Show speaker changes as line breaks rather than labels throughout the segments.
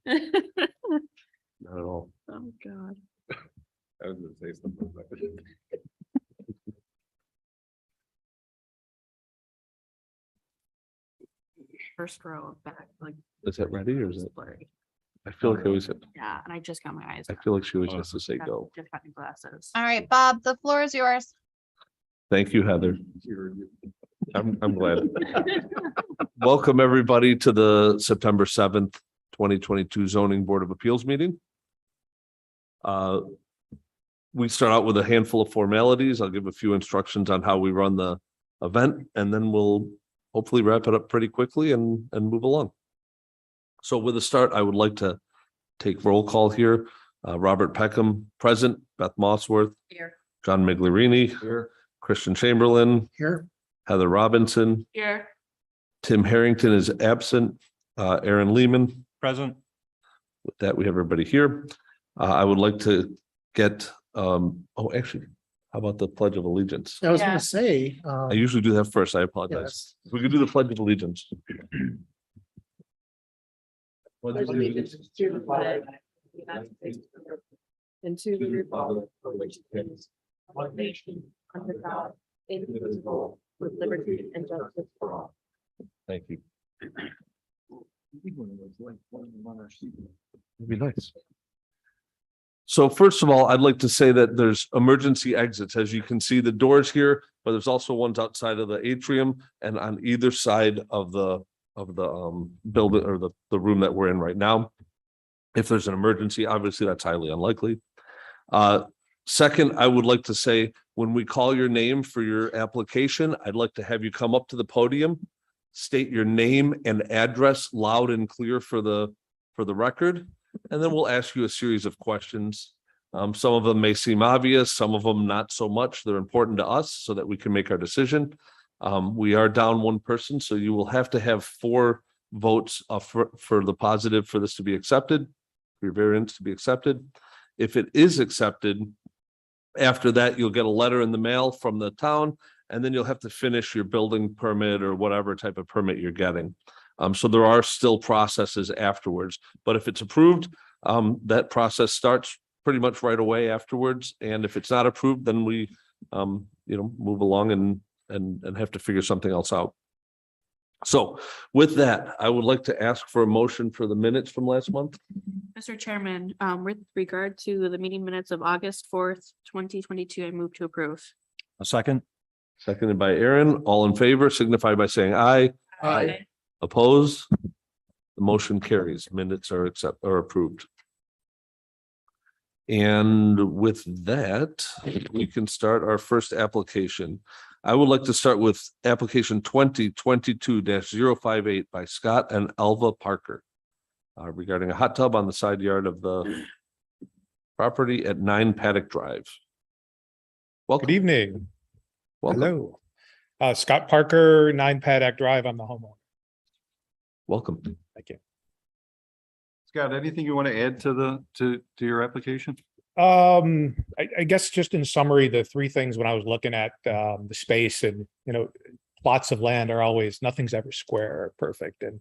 Not at all.
Oh, God.
I was gonna say something.
First row of back, like.
Is that ready or is it?
Blurry.
I feel like I always,
Yeah, and I just got my eyes.
I feel like she always has to say go.
Just got new glasses.
All right, Bob, the floor is yours.
Thank you, Heather. I'm glad. Welcome, everybody, to the September 7th, 2022 Zoning Board of Appeals meeting. We start out with a handful of formalities. I'll give a few instructions on how we run the event, and then we'll hopefully wrap it up pretty quickly and move along. So with a start, I would like to take roll call here. Robert Peckham, present. Beth Mossworth.
Here.
John Migliorini.
Here.
Christian Chamberlain.
Here.
Heather Robinson.
Here.
Tim Harrington is absent. Aaron Lehman.
Present.
With that, we have everybody here. I would like to get, actually, how about the Pledge of Allegiance?
I was
Yeah.
gonna say,
I usually do that first. I apologize.
yes.
If we could do the Pledge of Allegiance.
Allegiance to the flag of the United States of America, and to the republic for which it stands, one nation, under God, indivisible, with liberty and justice for all.
Thank you. It'd be nice. So first of all, I'd like to say that there's emergency exits. As you can see, the doors here, but there's also ones outside of the atrium and on either side of the building or the room that we're in right now. If there's an emergency, obviously that's highly unlikely. Second, I would like to say, when we call your name for your application, I'd like to have you come up to the podium, state your name and address loud and clear for the record, and then we'll ask you a series of questions. Some of them may seem obvious, some of them not so much. They're important to us so that we can make our decision. We are down one person, so you will have to have 4 votes for the positive for this to be accepted, for your variance to be accepted. If it is accepted, after that, you'll get a letter in the mail from the town, and then you'll have to finish your building permit or whatever type of permit you're getting. So there are still processes afterwards, but if it's approved, that process starts pretty much right away afterwards. And if it's not approved, then we, move along and have to figure something else out. So with that, I would like to ask for a motion for the minutes from last month.
Mr. Chairman, with regard to the meeting minutes of August 4th, 2022, I move to approve.
A second.
Seconded by Aaron. All in favor signify by saying aye.
Aye.
Oppose? The motion carries. Minutes are approved. And with that, we can start our first application. I would like to start with application 2022-058 by Scott and Alva Parker regarding a hot tub on the side yard of the property at 9 Paddock Drive. Welcome.
Good evening.
Welcome.
Hello. Scott Parker, 9 Paddock Drive. I'm the homeowner.
Welcome.
Thank you.
Scott, anything you want to add to your application?
I guess just in summary, the 3 things when I was looking at the space and, plots of land are always, nothing's ever square or perfect. And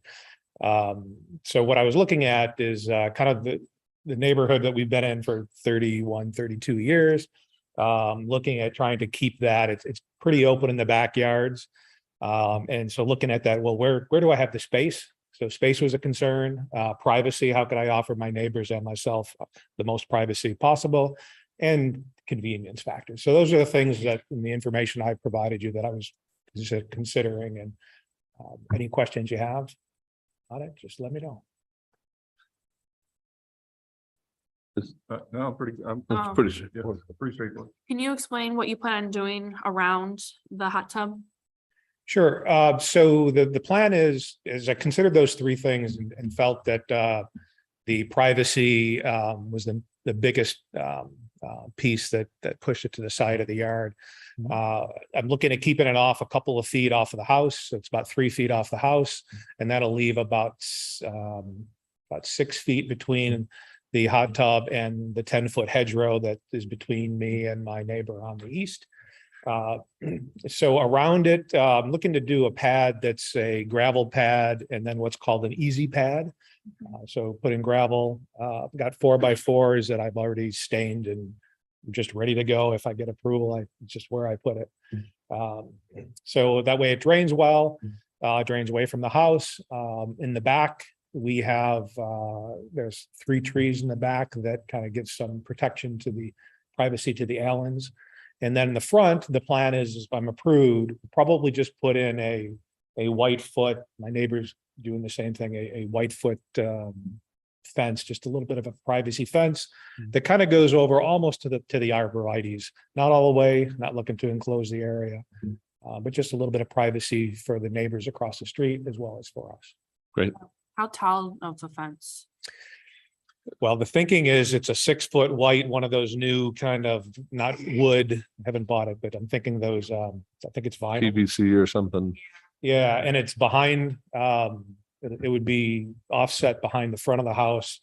so what I was looking at is kind of the neighborhood that we've been in for 31, 32 years. Looking at trying to keep that, it's pretty open in the backyards. And so looking at that, well, where do I have the space? So space was a concern, privacy, how could I offer my neighbors and myself the most privacy possible, and convenience factors. So those are the things that in the information I provided you that I was considering. And any questions you have on it, just let me know.
No, pretty straightforward.
Can you explain what you plan on doing around the hot tub?
Sure. So the plan is I considered those 3 things and felt that the privacy was the biggest piece that pushed it to the side of the yard. I'm looking at keeping it off a couple of feet off of the house. So it's about 3 feet off the house, and that'll leave about 6 feet between the hot tub and the 10-foot hedgerow that is between me and my neighbor on the east. So around it, I'm looking to do a pad that's a gravel pad and then what's called an easy pad. So put in gravel, got 4x4s that I've already stained and I'm just ready to go. If I get approval, it's just where I put it. So that way it drains well, drains away from the house. In the back, we have, there's 3 trees in the back that kind of gives some protection to the privacy to the Allens. And then in the front, the plan is if I'm approved, probably just put in a white foot. My neighbor's doing the same thing, a white foot fence, just a little bit of a privacy fence that kind of goes over almost to the arborvitaes, not all the way, not looking to enclose the area, but just a little bit of privacy for the neighbors across the street as well as for us.
Great.
How tall of a fence?
Well, the thinking is it's a 6-foot white, one of those new kind of, not wood, haven't bought it, but I'm thinking those, I think it's vinyl.
PVC or something.
Yeah, and it's behind, it would be offset behind the front of the house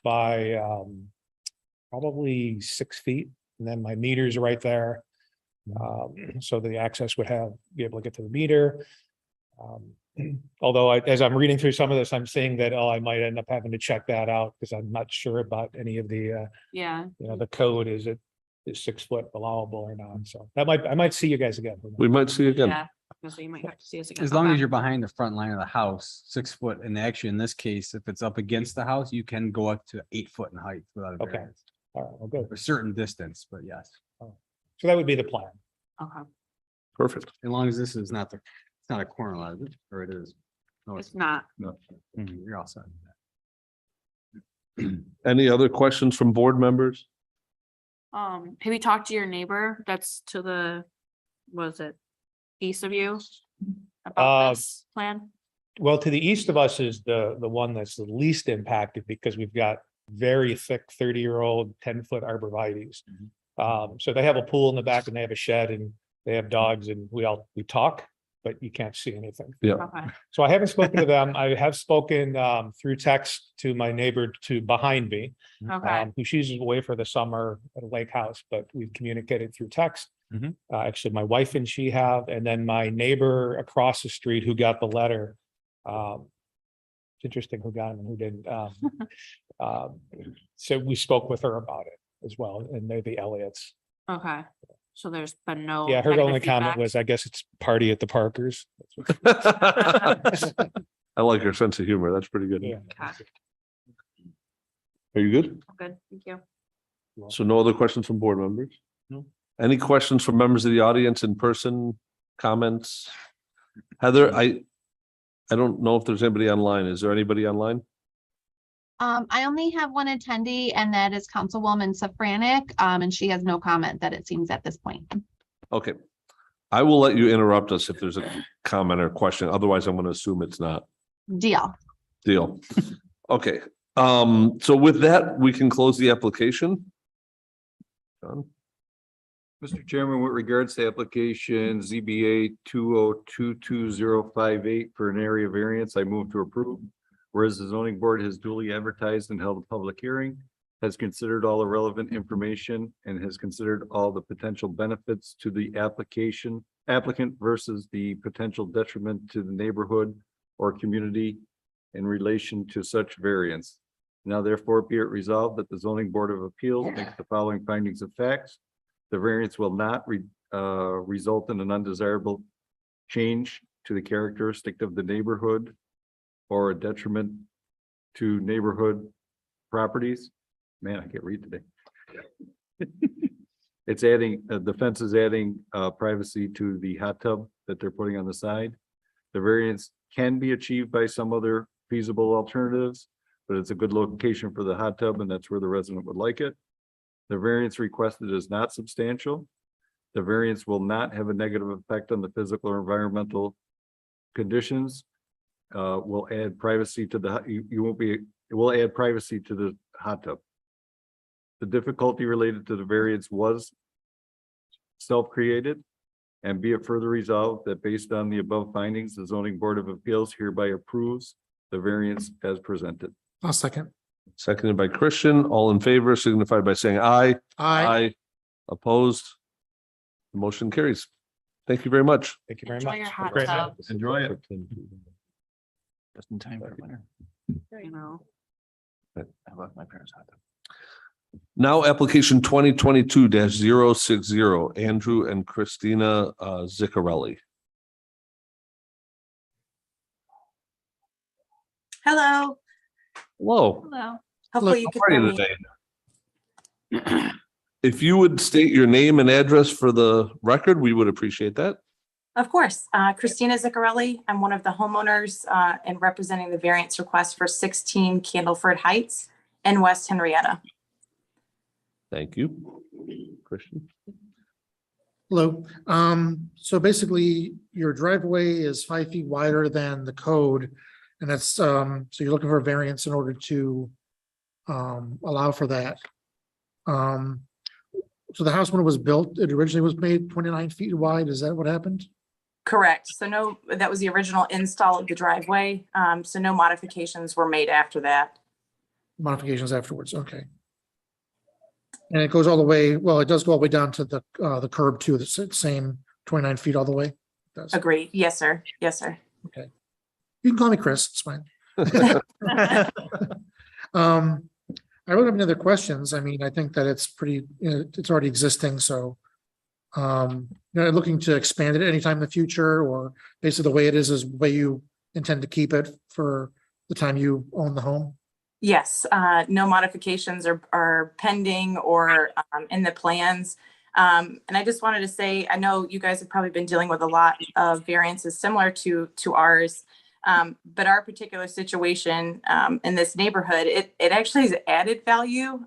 by probably 6 feet. And then my meter's right there. So the access would be able to get to the meter. Although as I'm reading through some of this, I'm seeing that, I might end up having to check that out because I'm not sure about any of the,
Yeah.
the code, is 6 foot allowable or not? So I might see you guys again.
We might see you again.
Yeah. So you might have to see us again.
As long
Okay.
as you're behind the front line of the house, 6 foot, and actually in this case, if it's up against the house, you can go up to 8 foot in height without a
Okay.
variance.
All right, well, good.
A certain distance, but yes,
So that would be the plan.
Okay.
Perfect.
as long as this is not it's not a corner lot, is it? Or it is. No,
It's not.
You're all set.
Any other questions from board members?
Have you talked to your neighbor that's to the, was it east of you? About this plan?
Well, to the east of us is the one that's the least impacted because we've got very thick 30-year-old 10-foot arborvitaes. So they have a pool in the back and they have a shed and they have dogs and we talk, but you can't see anything.
Okay.
So I haven't spoken to them. I have spoken through text to my neighbor behind me,
Okay.
who she's away for the summer at a lake house, but we've communicated through text. Actually, my wife and she have, and then my neighbor across the street who got the letter. It's interesting who got it and who didn't. So we spoke with her about it as well, and maybe Elliot's.
Okay. So there's been no.
Yeah, her
negative
only comment
feedback?
was, I guess it's party at the Parkers.
I like your sense of humor. That's pretty good.
Yeah.
Okay.
Are you good?
Good, thank you.
So no other questions from board members?
No.
Any questions from members of the audience in person? Comments? Heather, I don't know if there's anybody online. Is there anybody online?
I only have one attendee and that is Councilwoman Safranik, and she has no comment that it seems at this point.
Okay. I will let you interrupt us if there's a comment or question. Otherwise, I'm going to assume it's not.
Deal.
Deal. Okay. So with that, we can close the application. John?
Mr. Chairman, with regards to application ZBA 2022058 for an area variance, I move to approve. Whereas the zoning board has duly advertised and held a public hearing, has considered all the relevant information and has considered all the potential benefits to the applicant versus the potential detriment to the neighborhood or community in relation to such variance. Now therefore be it resolved that the zoning board of appeals makes the following findings of facts. The variance will not result in an undesirable change to the characteristic of the neighborhood or a detriment to neighborhood properties. Man, I can't read today. It's adding, the fence is adding privacy to the hot tub that they're putting on the side. The variance can be achieved by some other feasible alternatives, but it's a good location for the hot tub and that's where the resident would like it. The variance requested is not substantial. The variance will not have a negative effect on the physical or environmental conditions. Will add privacy to the, it will add privacy to the hot tub. The difficulty related to the variance was self-created, and be it further resolved that based on the above findings, the zoning board of appeals hereby approves the variance as presented.
I'll second.
Seconded by Christian. All in favor signify by saying aye.
Aye.
Opposed? The motion carries. Thank you very much.
Thank you very
Enjoy
much.
your
Have a
hot
great night.
tub.
Enjoy it.
Just in time for winter.
you know.
I left my parents' house. Now, application 2022-060, Andrew and Christina Ziccarelli.
Hello,
Whoa,
Hello.
hopefully you can
how are
hear
you
me.
today? If you would state your name and address for the record, we would appreciate that.
Of course, Christina Ziccarelli. I'm one of the homeowners and representing the variance request for 16 Candleford Heights in West Henrietta.
Thank you. Christian?
Hello. So basically your driveway is 5 feet wider than the code. And that's, so you're looking for a variance in order to allow for that. So the house when it was built, it originally was made 29 feet wide. Is that what happened?
Correct. So no, that was the original install of the driveway. So no modifications were made after that.
Modifications afterwards, okay. And it goes all the way, well, it does go all the way down to the curb too, the same 29 feet all the way. It does.
Agreed. Yes, sir. Yes, sir.
You can call me Chris, it's fine. I don't have any other questions. I mean, I think that it's pretty, it's already existing, so. Looking to expand it anytime in the future, or basically the way it is the way you intend to keep it for the time you own the home?
Yes, no modifications are pending or in the plans. And I just wanted to say, I know you guys have probably been dealing with a lot of variances similar to ours. But our particular situation in this neighborhood, it actually has added value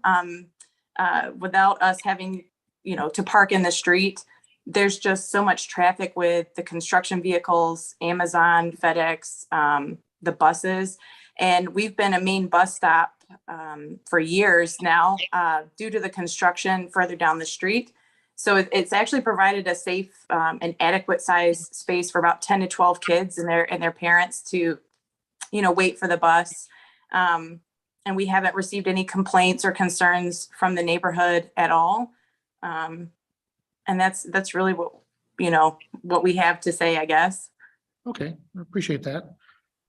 without us having, to park in the street. There's just so much traffic with the construction vehicles, Amazon, FedEx, the buses. And we've been a main bus stop for years now due to the construction further down the street. So it's actually provided a safe and adequate size space for about 10 to 12 kids and their parents to, wait for the bus. And we haven't received any complaints or concerns from the neighborhood at all. And that's really what we have to say, I guess.
Okay, I appreciate that.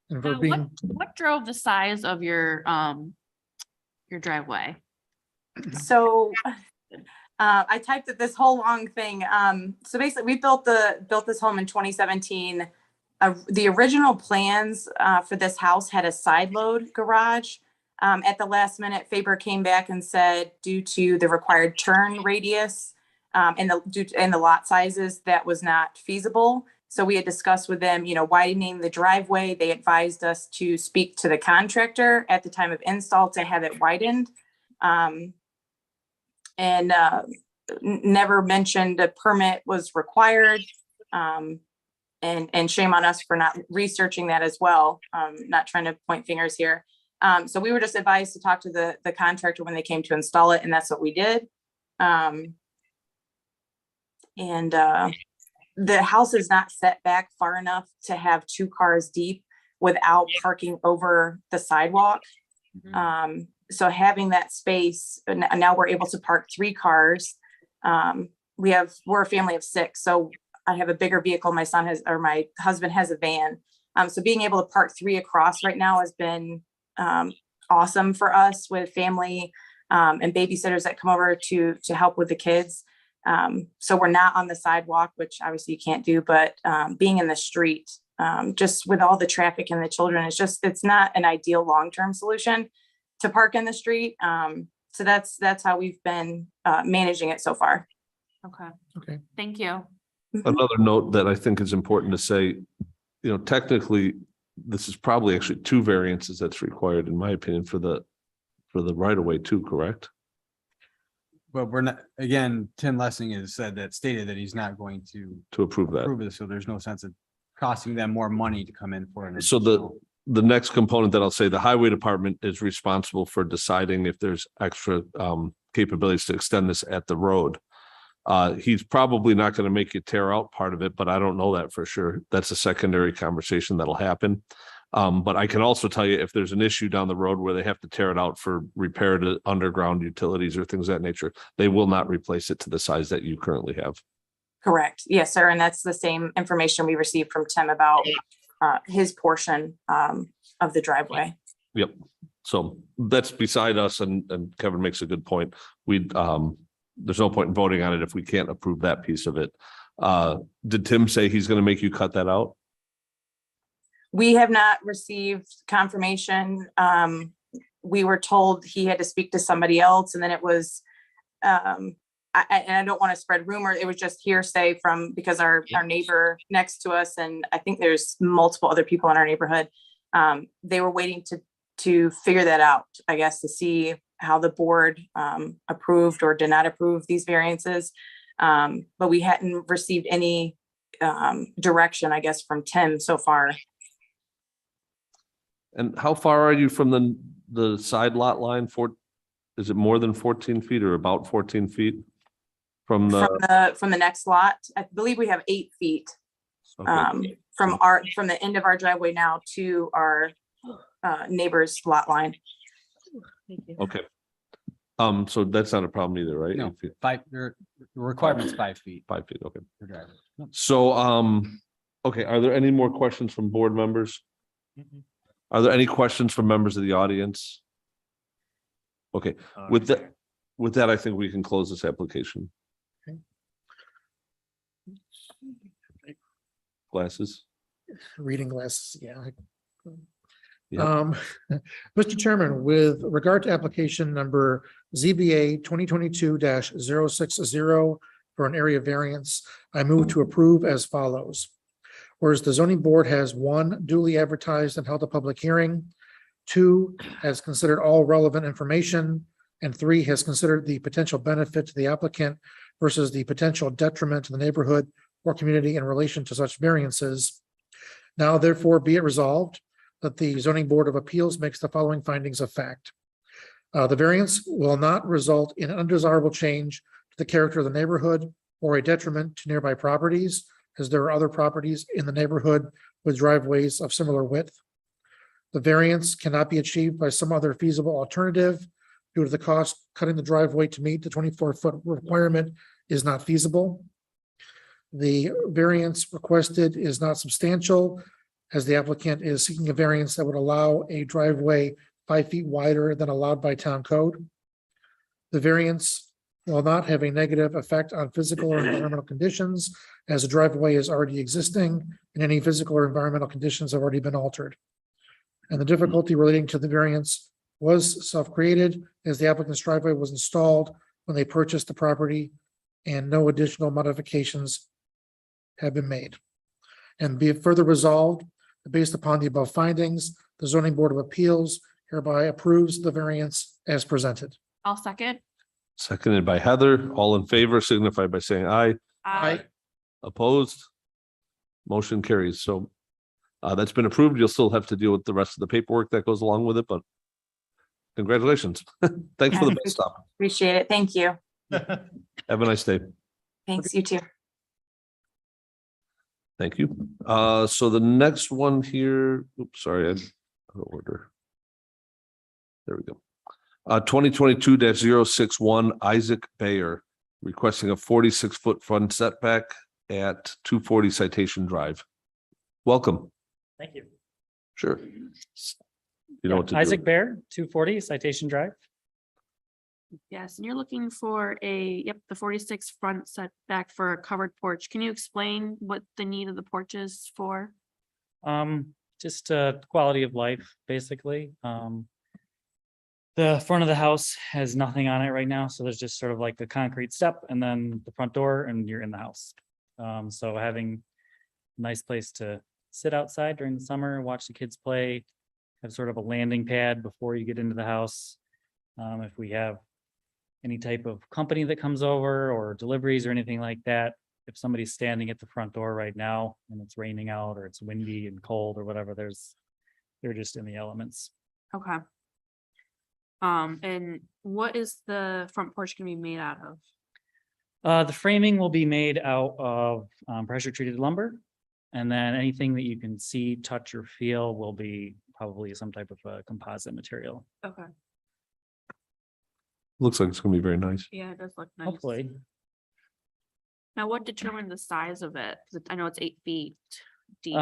And for
Now,
being,
what drove the size of your driveway?
So I typed up this whole long thing. So basically we built this home in 2017. The original plans for this house had a side load garage. At the last minute, Faber came back and said, due to the required turn radius and the lot sizes, that was not feasible. So we had discussed with them, widening the driveway. They advised us to speak to the contractor at the time of install to have it widened. And never mentioned a permit was required. And shame on us for not researching that as well. Not trying to point fingers here. So we were just advised to talk to the contractor when they came to install it, and that's what we did. The house is not set back far enough to have 2 cars deep without parking over the sidewalk. So having that space, now we're able to park 3 cars. We're a family of 6, so I have a bigger vehicle. My husband has a van. So being able to park 3 across right now has been awesome for us with family and babysitters that come over to help with the kids. So we're not on the sidewalk, which obviously you can't do, but being in the street, just with all the traffic and the children, it's not an ideal long-term solution to park in the street. So that's how we've been managing it so far. Mm-hmm.
Okay, thank you.
Another note that I think is important to say, technically, this is probably actually 2 variances that's required, in my opinion, for the right of way too, correct?
But we're not, again, Tim Lessing has stated that he's not going to
To approve that.
approve it, so there's no sense of costing them more money to come in for an.
So the next component that I'll say, the highway department is responsible for deciding if there's extra capabilities to extend this at the road. He's probably not going to make you tear out part of it, but I don't know that for sure. That's a secondary conversation that'll happen. But I can also tell you, if there's an issue down the road where they have to tear it out for repair to underground utilities or things of that nature, they will not replace it to the size that you currently have.
Correct. Yes, sir. And that's the same information we received from Tim about his portion of the driveway.
Yep. So that's beside us and Kevin makes a good point. There's no point in voting on it if we can't approve that piece of it. Did Tim say he's going to make you cut that out?
We have not received confirmation. We were told he had to speak to somebody else, and then it was, and I don't want to spread rumor. It was just hearsay because our neighbor next to us, and I think there's multiple other people in our neighborhood. They were waiting to figure that out, I guess, to see how the board approved or did not approve these variances. But we hadn't received any direction, I guess, from Tim so far.
And how far are you from the side lot line? Is it more than 14 feet or about 14 feet from the?
From the next lot? I believe we have 8 feet.
Okay.
From the end of our driveway now to our neighbor's lot line.
Thank you.
Okay. So that's not a problem either, right?
No, the requirement's 5 feet.
5 feet, okay.
per driveway.
So, okay, are there any more questions from board members? Are there any questions from members of the audience? Okay, with that, I think we can close this application.
Okay.
Glasses?
Reading glasses, yeah.
Yeah.
Mr. Chairman, with regard to application number ZBA 2022-060 for an area variance, I move to approve as follows. Whereas the zoning board has 1, duly advertised and held a public hearing, 2, has considered all relevant information, and 3, has considered the potential benefit to the applicant versus the potential detriment to the neighborhood or community in relation to such variances. Now therefore be it resolved that the zoning board of appeals makes the following findings of fact. The variance will not result in an undesirable change to the character of the neighborhood or a detriment to nearby properties, as there are other properties in the neighborhood with driveways of similar width. The variance cannot be achieved by some other feasible alternative due to the cost cutting the driveway to meet the 24-foot requirement is not feasible. The variance requested is not substantial, as the applicant is seeking a variance that would allow a driveway 5 feet wider than allowed by town code. The variance will not have a negative effect on physical or environmental conditions, as the driveway is already existing and any physical or environmental conditions have already been altered. And the difficulty relating to the variance was self-created, as the applicant's driveway was installed when they purchased the property and no additional modifications have been made. And be it further resolved, based upon the above findings, the zoning board of appeals hereby approves the variance as presented.
I'll second.
Seconded by Heather. All in favor signify by saying aye. Opposed? Motion carries. So that's been approved. You'll still have to deal with the rest of the paperwork that goes along with it, but congratulations. Thanks for the bus stop.
Appreciate it. Thank you.
Have a nice day.
Thanks, you too.
Thank you. So the next one here, oops, sorry, I out of order. There we go. 2022-061 Isaac Bayer requesting a 46-foot front setback at 240 Citation Drive. Welcome.
Thank you.
Sure. You know what to
Isaac
do.
Bear, 240 Citation Drive.
Yes, and you're looking for the 46 front setback for a covered porch. Can you explain what the need of the porch is for?
Just quality of life, basically. The front of the house has nothing on it right now, so there's just sort of like a concrete step and then the front door and you're in the house. So having a nice place to sit outside during the summer, watch the kids play, have sort of a landing pad before you get into the house. If we have any type of company that comes over or deliveries or anything like that, if somebody's standing at the front door right now and it's raining out or it's windy and cold or whatever, they're just in the elements.
Okay. And what is the front porch gonna be made out of?
The framing will be made out of pressure treated lumber. And then anything that you can see, touch or feel will be probably some type of a composite material.
Okay.
Looks like it's gonna be very nice.
Yeah, it does look nice.
Hopefully.
Now, what determined the size of it? 'Cause I know it's 8 feet deep.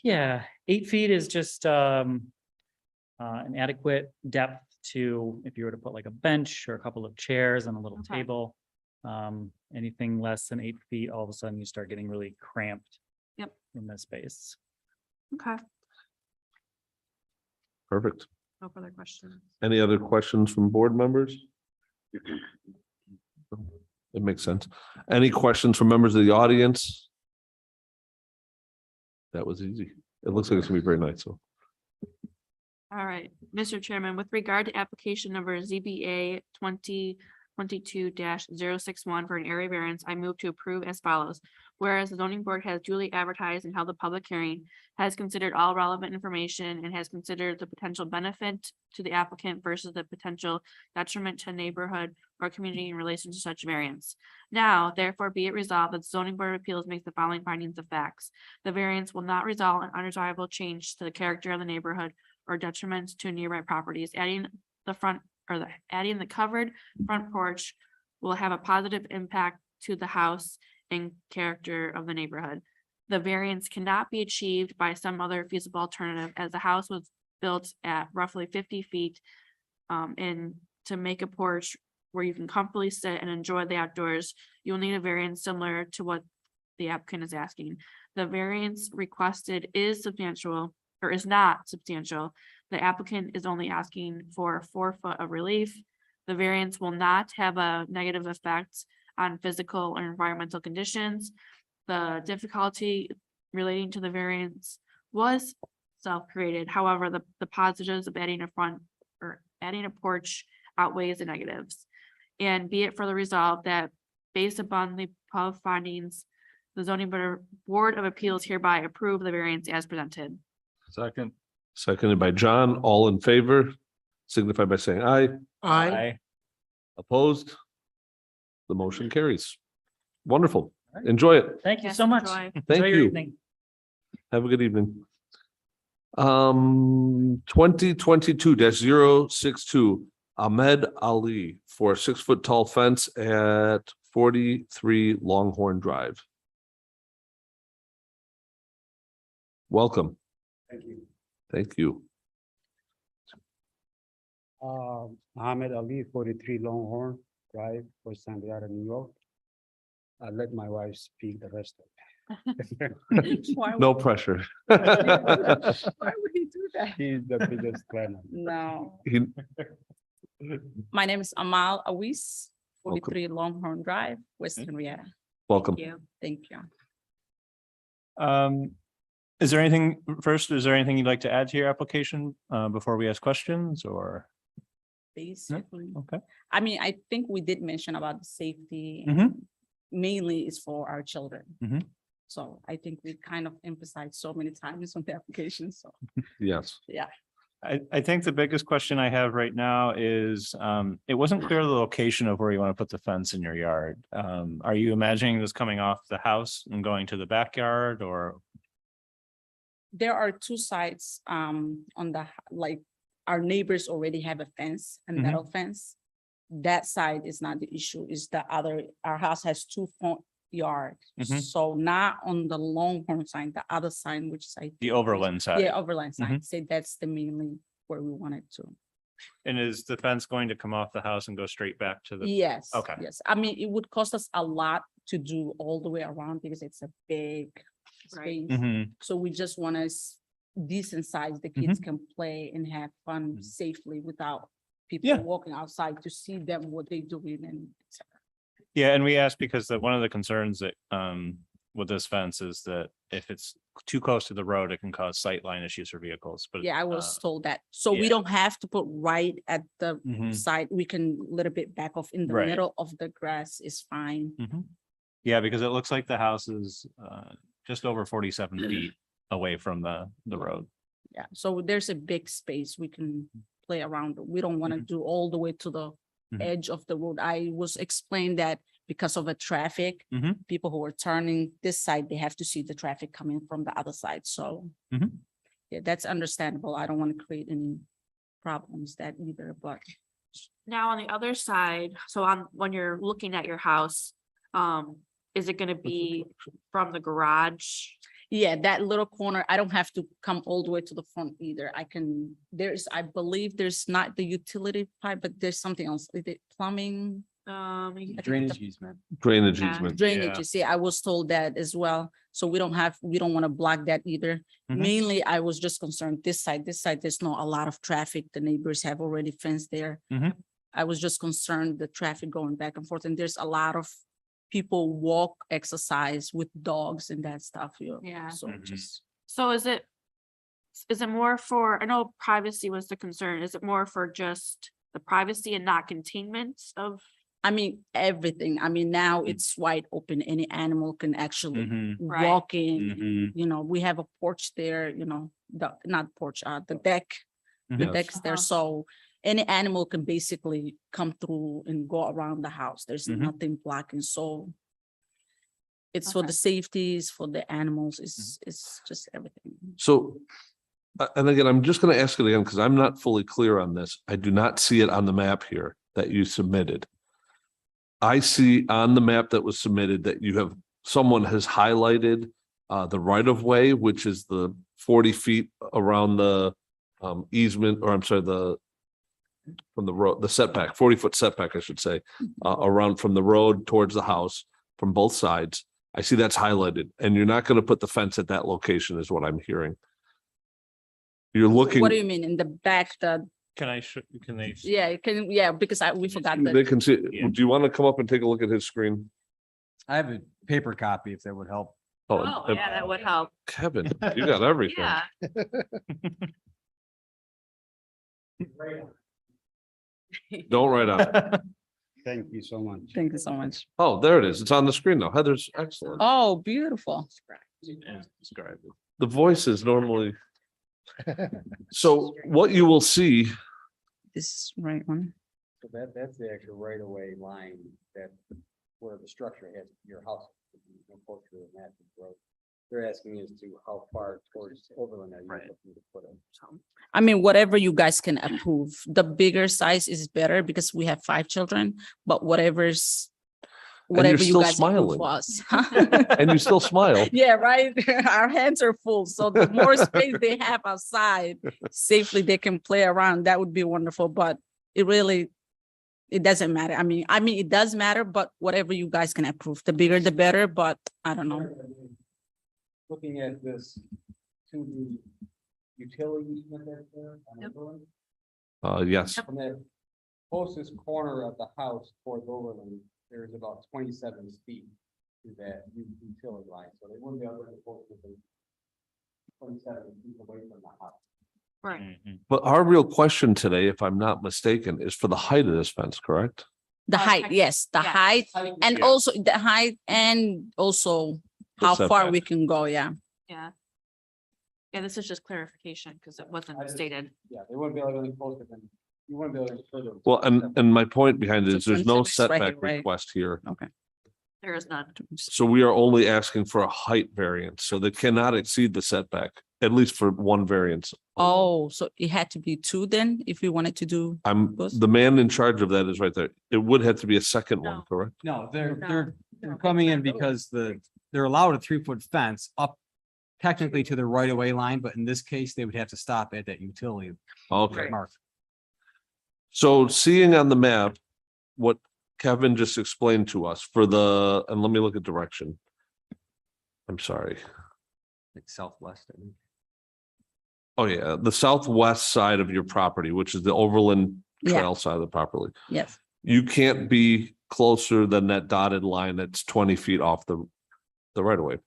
Yeah, 8 feet is just an adequate depth to, if you were to put like a bench or a couple of chairs and a little
Okay.
table. Anything less than 8 feet, all of a sudden you start getting really cramped.
Yep.
In this space.
Okay,
Perfect.
no further questions.
Any other questions from board members? It makes sense. Any questions from members of the audience? That was easy. It looks like it's gonna be very nice, so.
All right, Mr. Chairman, with regard to application number ZBA 2022-061 for an area variance, I move to approve as follows. Whereas the zoning board has duly advertised and held a public hearing, has considered all relevant information and has considered the potential benefit to the applicant versus the potential detriment to neighborhood or community in relation to such variance. Now, therefore, be it resolved that the zoning board of appeals makes the following findings of facts. The variance will not result in undesirable change to the character of the neighborhood or detriment to nearby properties. Adding the covered front porch will have a positive impact to the house and character of the neighborhood. The variance cannot be achieved by some other feasible alternative, as the house was built at roughly 50 feet. And to make a porch where you can comfortably sit and enjoy the outdoors, you'll need a variance similar to what the applicant is asking. The variance requested is substantial or is not substantial. The applicant is only asking for 4 foot of relief. The variance will not have a negative effect on physical or environmental conditions. The difficulty relating to the variance was self-created. However, the positives of adding a front or adding a porch outweighs the negatives. And be it further resolved that based upon the above findings, the zoning board of appeals hereby approve the variance as presented.
Second.
Seconded by John, all in favor, signify by saying aye.
I,
Opposed? The motion carries. Wonderful. Enjoy it.
Thank you
Yes,
so much.
enjoy.
Thank
Enjoy your
you.
evening.
Have a good evening. 2022-062 Ahmed Ali for a 6-foot tall fence at 43 Longhorn Drive. Welcome.
Thank you.
Thank you.
Ahmed Ali, 43 Longhorn Drive, West Henrietta, New York. I'll let my wife speak the rest of it.
No pressure.
Why would he do that?
He's the biggest planner.
No.
He-
My name is Amal Awis,
Welcome.
43 Longhorn Drive, West Henrietta.
Welcome.
Thank you.
Is there anything you'd like to add to your application before we ask questions or?
Basically,
Okay.
I mean, I think we did mention about the safety.
Mhm.
Mainly is for our children.
Mhm.
So I think we kind of emphasized so many times on the application, so,
Yes.
yeah.
I think the biggest question I have right now is, it wasn't clear the location of where you want to put the fence in your yard. Are you imagining this coming off the house and going to the backyard or?
There are 2 sides on the, like, our neighbors already have a fence, a metal fence. That side is not the issue, is the other, our house has 2 front yards.
Mhm.
So not on the Longhorn side, the other side, which is
The overland side?
Yeah, overland side, say that's the mainly where we wanted to.
And is the fence going to come off the house and go straight back to the?
Yes.
Okay.
Yes, I mean, it would cost us a lot to do all the way around because it's a big
Right.
space.
Mhm.
So we just want to decent size, the kids can play and have fun safely without people
Yeah.
walking outside to see them, what they doing and. et cetera.
Yeah, and we asked because one of the concerns that with this fence is that if it's too close to the road, it can cause sightline issues for vehicles, but.
Yeah, I was told that. So
yeah.
we don't have to put right at the
Mhm.
side. We can little bit back off in the
Right.
middle of the grass is fine.
Yeah, because it looks like the house is just over 47 feet away from the road.
Yeah, so there's a big space we can play around. We don't want to do all the way to the
Mhm.
edge of the road. I was explained that because of the traffic,
Mhm.
people who are turning this side, they have to see the traffic coming from the other side. So
Mhm.
yeah, that's understandable. I don't want to create any problems that either, but
Now, on the other side, so when you're looking at your house, is it gonna be from the garage?
Yeah, that little corner, I don't have to come all the way to the front either. I can, I believe there's not the utility pipe, but there's something else. Is it plumbing? I think it's
Drainage easement.
Drainage
Yeah.
easement.
Drainage, you see, I was told that as well. So we don't want to block that either.
Mhm.
Mainly, I was just concerned this side, there's not a lot of traffic. The neighbors have already fenced there.
Mhm.
I was just concerned the traffic going back and forth, and there's a lot of people walk, exercise with dogs and that stuff.
Yeah.
So
Mhm.
just,
So is it more for, I know privacy was the concern, is it more for just the privacy and not containment of?
I mean, everything. I mean, now it's wide open. Any animal can actually
Mhm.
Right.
walk in.
Mhm.
You know, we have a porch there, not porch, the deck. The
Yes.
deck's there, so any animal can basically come through and go around the house. There's
Mhm.
nothing blocking, so it's for
Okay.
the safeties, for the animals, it's just everything.
So, and again, I'm just gonna ask it again, because I'm not fully clear on this. I do not see it on the map here that you submitted. I see on the map that was submitted that someone has highlighted the right of way, which is the 40 feet around the easement, or I'm sorry, from the road, the setback, 40-foot setback, I should say, around from the road towards the house from both sides. I see that's highlighted, and you're not going to put the fence at that location, is what I'm hearing. You're looking.
What do you mean in the back,
Can they?
yeah, because we forgot
They
that.
can see.
Yeah.
Do you want to come up and take a look at his screen?
I have a paper copy if that would help.
Oh, yeah, that would help.
Kevin, you got everything.
Yeah.
Don't write on it.
Thank you so much.
Thank you so much.
Oh, there it is. It's on the screen now. Heather's excellent.
Oh, beautiful.
Describe it. The voice is normally. So what you will see,
This right one.
So that's the actual right of way line that where the structure has your house. They're asking as to how far towards Overland are you looking to put it?
I mean, whatever you guys can approve. The bigger size is better because we have 5 children, but whatever you
still
guys approve
smiling.
for us.
and you still smile.
Yeah, right. Our hands are full. So the more space they have outside, safely they can play around. That would be wonderful, but it doesn't matter. I mean, it does matter, but whatever you guys can approve, the bigger, the better, but I don't know.
Looking at this to the utility easement that's there on Overland.
Yes.
From the closest corner of the house towards Overland, there's about 27 feet to that utility line, so they wouldn't be able to close to the 27 feet away from the house.
Right.
But our real question today, if I'm not mistaken, is for the height of this fence, correct?
The height, yes, the
Yeah.
height and
Yeah.
also the height and also
The
how far
setback.
we can go, yeah.
Yeah. Yeah, this is just clarification because it wasn't stated.
Yeah, they wouldn't be able to go closer than, you wouldn't be able to go further.
Well, and my point behind it
So
is there's no
27 is right here,
setback
right?
request here.
There is none.
So we are only asking for a height variance, so they cannot exceed the setback, at least for one variance.
Oh, so it had to be 2 then, if we wanted to do, Both?
The man in charge of that is right there. It would have to be a second one,
No.
correct?
No, they're
No,
coming in
that's not
because they're allowed a 3-foot fence up technically to the right of way line, but in this case, they would have to stop at that utility
Okay.
mark.
So seeing on the map what Kevin just explained to us and let me look at direction. I'm sorry.
Like southwest. I think.
Oh, yeah, the southwest side of your property, which is the Overland
Yeah.
Trail side of the property.
yes.
You can't be closer than that dotted line that's 20 feet off the right of way.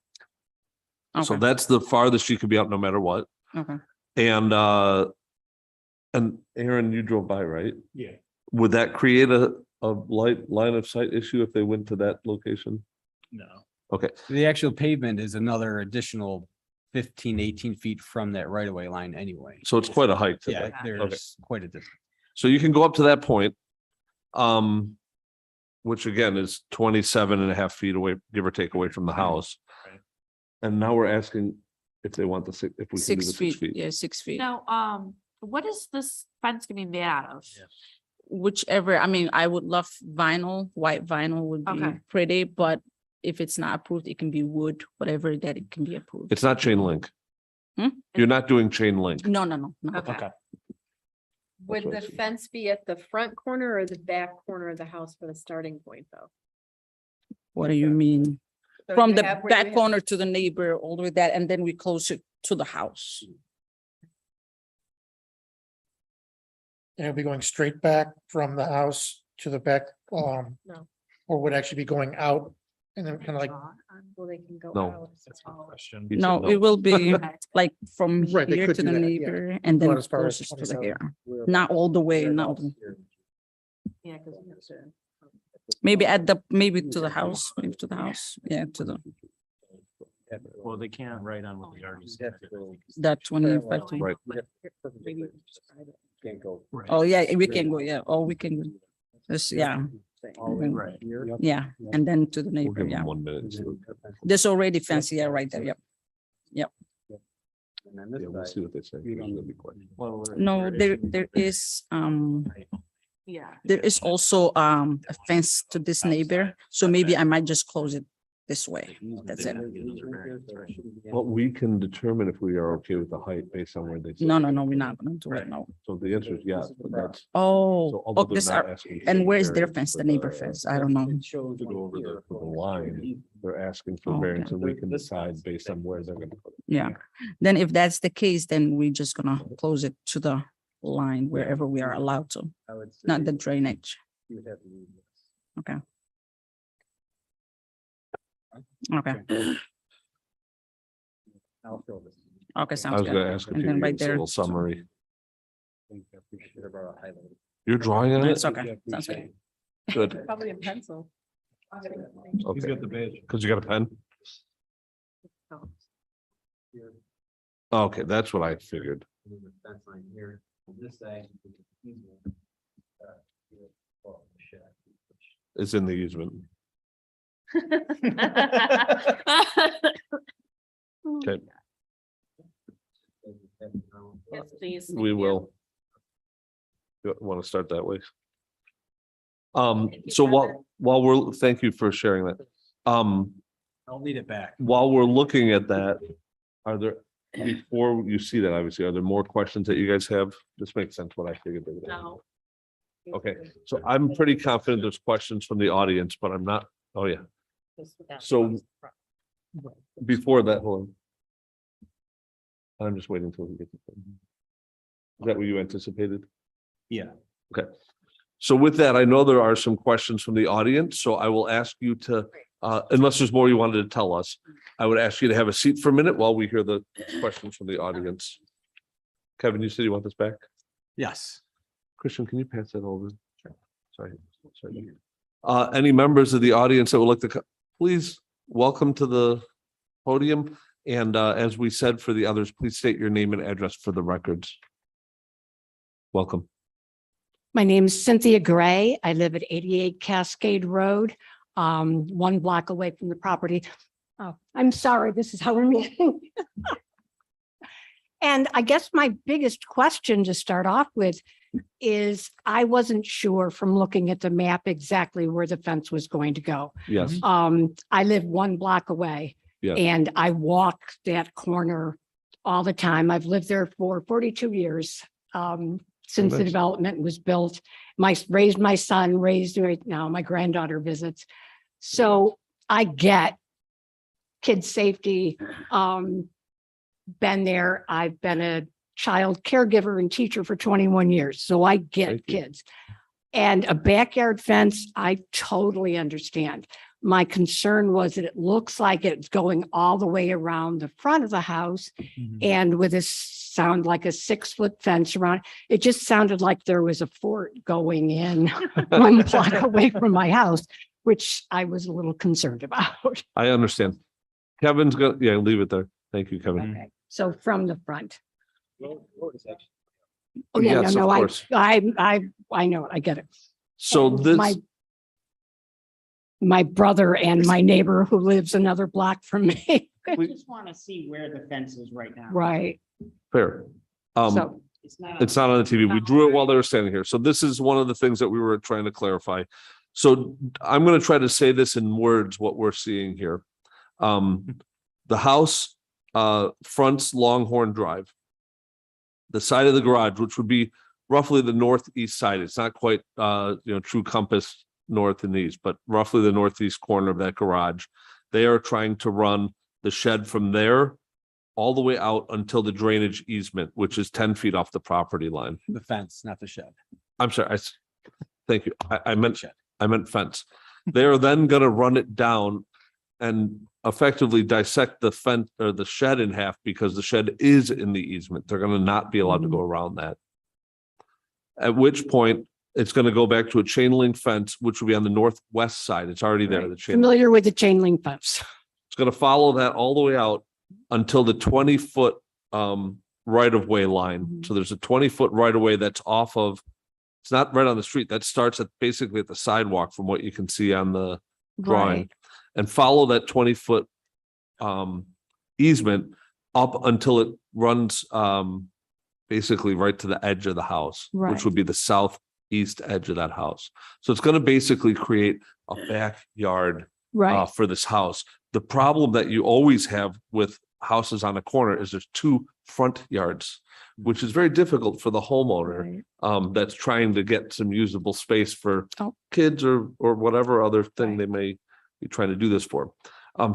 So
Okay,
that's the farthest you could be out no matter what.
okay.
And Aaron, you drove by, right?
Yeah.
Would that create a line of sight issue if they went to that location?
No.
Okay,
The actual pavement is another additional 15, 18 feet from that right of way line anyway.
so it's quite a hike to
Yeah,
that.
there's quite a distance.
So you can go up to that point. Which again is 27.5 feet away, give or take, away from the house.
Right.
And now we're asking if they want if we can do the
6
6
feet,
feet.
yeah, 6 feet.
Now, what is this fence gonna be made out of?
Whichever, I mean, I would love vinyl, white vinyl would be
Okay.
pretty, but if it's not approved, it can be wood, whatever that it can be approved.
It's not chain link.
Hmm?
You're not doing chain link.
No, no, no, no.
Okay.
Would
what I
the
see.
fence be at the front corner or the back corner of the house for the starting point, though?
What do you mean?
So
From
you
the
have where you
back
have-
corner to the neighbor, all the way that, and then we close it to the house.
And it'll be going straight back from the house to the back,
No.
or would actually be going out and then kind of like,
Well, they can go
No.
out.
Question.
He said
No, it will be like from
Right, they
here
could
to
do
the
that, yeah.
neighbor and then
About as far as
closest to the
27.
here. Not all the way, not,
Yeah, because you have to.
maybe at the, maybe to the house, maybe to the house, yeah, to the,
Well, they can't write on what the yard is.
that 25. to-
Right.
Maybe describe it.
Can't go.
Oh, yeah, we can go, yeah, oh, we can, go. Just, yeah,
Right.
yeah, and then to the
We'll
neighbor,
give
yeah.
him 1 minute. to-
There's already fence, yeah, right there, yep.
And then this
Yeah, we'll
side,
see what they say. There's gonna be questions.
No, there is,
Yeah.
there is also, a fence to this neighbor, so maybe I might just close it this way, that's it.
Well, we can determine if we are okay with the height based on where they. say.
No, no, no, we're not gonna do it, no.
So the answer is yes, but that's. so
Oh,
although
oh,
they're
this
not
are,
asking for
and where's their
variance
fence,
for
the neighbor fence? I don't know.
To go over the line, they're asking for
Okay.
variance and we can decide based on where they're gonna put it.
Yeah, then if that's the case, then we're just gonna close it to the line wherever we are allowed to,
I would say
not the drainage.
you would have to leave this.
Okay. Okay,
I'll fill this.
okay,
I
sounds
was gonna
good.
ask if
And
you
then
could
right
give us a
there,
little summary.
I think that we should have brought a highlight.
You're drawing on it?
It's okay, sounds good.
Good.
Probably in pencil.
Okay.
the badge.
Cause you got a pen? Okay, that's what I figured.
And then the fence line here, on this side. is the easement, here, well, the shed, which-
It's in the easement. Okay,
Yes, please.
we will. Want to start that way? So while we're, thank you for sharing that.
I'll lead it back.
While we're looking at that, are there, before you see that, obviously, are there more questions that you guys have? This makes sense what I figured. they would have.
No.
Okay, so I'm pretty confident there's questions from the audience, but I'm not, oh yeah, So- before that, hold on. I'm just waiting until we get to. Is that what you anticipated?
Yeah.
Okay, so with that, I know there are some questions from the audience, so I will ask you to, unless there's more you wanted to tell us, I would ask you to have a seat for a minute while we hear the questions from the audience. Kevin, you said you want this back?
Yes.
Christian, can you pass that over? Sorry. Any members of the audience that would like to, please welcome to the podium. And as we said for the others, please state your name and address for the records. Welcome.
My name's Cynthia Gray. I live at 88 Cascade Road, 1 block away from the property. Oh, I'm sorry, this is how we're meeting. And I guess my biggest question to start off with is I wasn't sure from looking at the map exactly where the fence was going to go.
Yes,
I live 1 block away.
Yeah.
And I walk that corner all the time. I've lived there for 42 years. Since the
nice.
development was built, raised my son, raised right now, my granddaughter visits. So I get kid safety, been there. I've been a child caregiver and teacher for 21 years, so I get
Thank you.
kids. And a backyard fence, I totally understand. My concern was that it looks like it's going all the way around the front of the house. And with this sound like a 6-foot fence around, it just sounded like there was a fort going in 1 block away from my house, which I was a little concerned about.
I understand. Kevin's gonna, yeah, leave it there. Thank you, Kevin.
Okay, so from the front. Oh,
Yes,
yeah,
of
no,
course.
I know, it, I get it.
So
And
this,
my brother and my neighbor who lives another block from me.
I just want to see where the fence is right now.
Right,
fair.
so,
It's not.
It's not on the TV. We drew it while they were standing here. So this is one of the things that we were trying to clarify. So I'm going to try to say this in words, what we're seeing here. The house fronts Longhorn Drive. The side of the garage, which would be roughly the northeast side. It's not quite true compass north and east, but roughly the northeast corner of that garage. They are trying to run the shed from there all the way out until the drainage easement, which is 10 feet off the property line.
The fence, not the shed.
I'm sorry. Thank you. I meant fence. They are then going to run it down and effectively dissect the fence or the shed in half, because the shed is in the easement. They're going to not be allowed to go around that. At which point it's going to go back to a chain link fence, which will be on the northwest side. It's already there. The chain link.
Familiar with the chain link fence.
It's going to follow that all the way out until the 20-foot right of way line. So there's a 20-foot right of way that's off of, it's not right on the street. That starts at basically at the sidewalk from what you can see on the drawing.
Right.
And follow that 20-foot easement up until it runs basically right to the edge of the house,
Right.
which would be the southeast edge of that house. So it's going to basically create a backyard
Right.
for this house. The problem that you always have with houses on a corner is there's two front yards, which is very difficult for the homeowner that's trying to get some usable space for kids or whatever other thing they may be trying to do this for.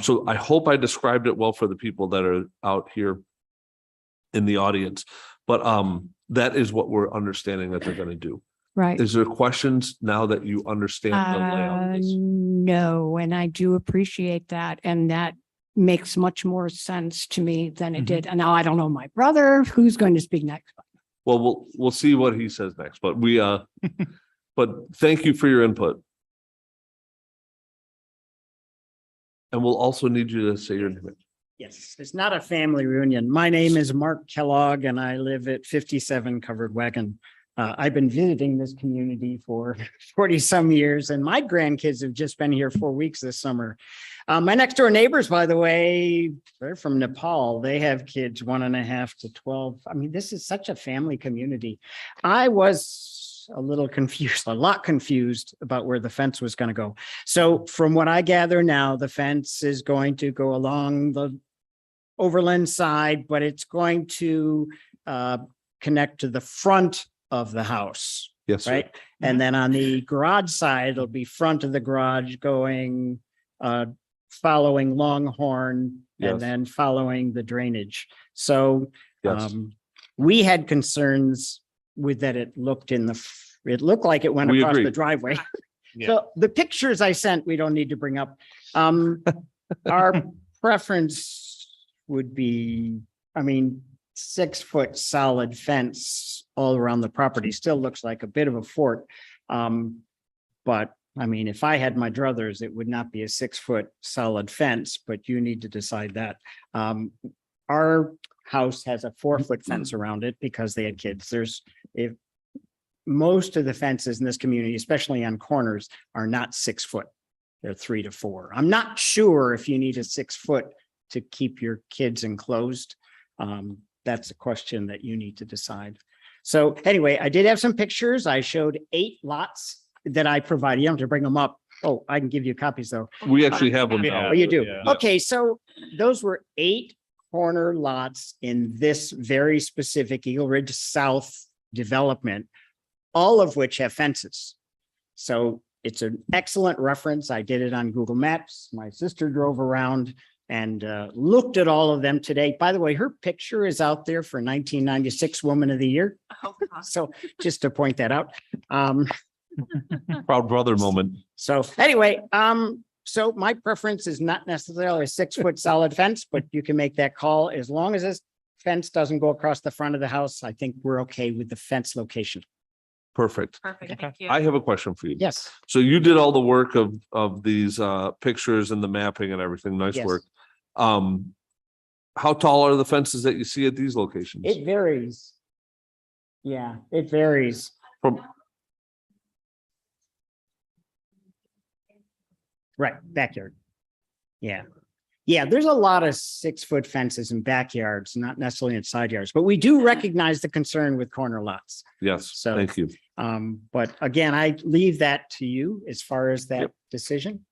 So I hope I described it well for the people that are out here in the audience, but that is what we're understanding that they're going to do.
Right.
Is there questions now that you understand the layout of this?
No, and I do appreciate that. And that makes much more sense to me than it did. And now I don't know my brother who's going to speak next.
Well, we'll see what he says next, but but thank you for your input. And we'll also need you to say your name.
Yes, it's not a family reunion. My name is Mark Kellogg and I live at 57 Covered Wagon. I've been visiting this community for 40 some years and my grandkids have just been here 4 weeks this summer. My next door neighbors, by the way, they're from Nepal. They have kids 1.5 to 12. I mean, this is such a family community. I was a lot confused about where the fence was going to go. So from what I gather now, the fence is going to go along the overland side, but it's going to connect to the front of the house.
Yes, sir.
Right. And then on the garage side, it'll be front of the garage going, following Longhorn
Yes.
and then following the drainage. So
Yes.
we had concerns with that. It looked like it went
We
across
agree.
the driveway.
Yeah.
So the pictures I sent, we don't need to bring up. Our preference would be, 6-foot solid fence all around the property. Still looks like a bit of a fort. But if I had my druthers, it would not be a 6-foot solid fence, but you need to decide that. Our house has a 4-foot fence around it because they had kids. Most of the fences in this community, especially on corners, are not 6 foot. They're 3 to 4. I'm not sure if you need a 6 foot to keep your kids enclosed. That's a question that you need to decide. So anyway, I did have some pictures. I showed 8 lots that I provided. You don't have to bring them up. Oh, I can give you copies though.
We actually have them now.
Oh, you do?
Yeah.
Okay, so those were 8 corner lots in this very specific Eagle Ridge South development, all of which have fences. So it's an excellent reference. I did it on Google Maps. My sister drove around and looked at all of them today. By the way, her picture is out there for 1996 Woman of the Year.
Oh, gosh.
So just to point that out.
Proud brother moment.
So anyway, so my preference is not necessarily a 6-foot solid fence, but you can make that call. As long as this fence doesn't go across the front of the house, I think we're okay with the fence location.
Perfect.
Perfect, thank you.
I have a question for you.
Yes.
So you did all the work of these pictures and the mapping and everything. Nice
Yes.
work. How tall are the fences that you see at these locations?
It varies. Yeah, it varies.
From
Right, backyard. Yeah. Yeah, there's a lot of 6-foot fences in backyards, not necessarily in side yards, but we do recognize the concern with corner lots.
Yes,
So-
thank you.
But again, I leave that to you as far as that
Yep.
decision.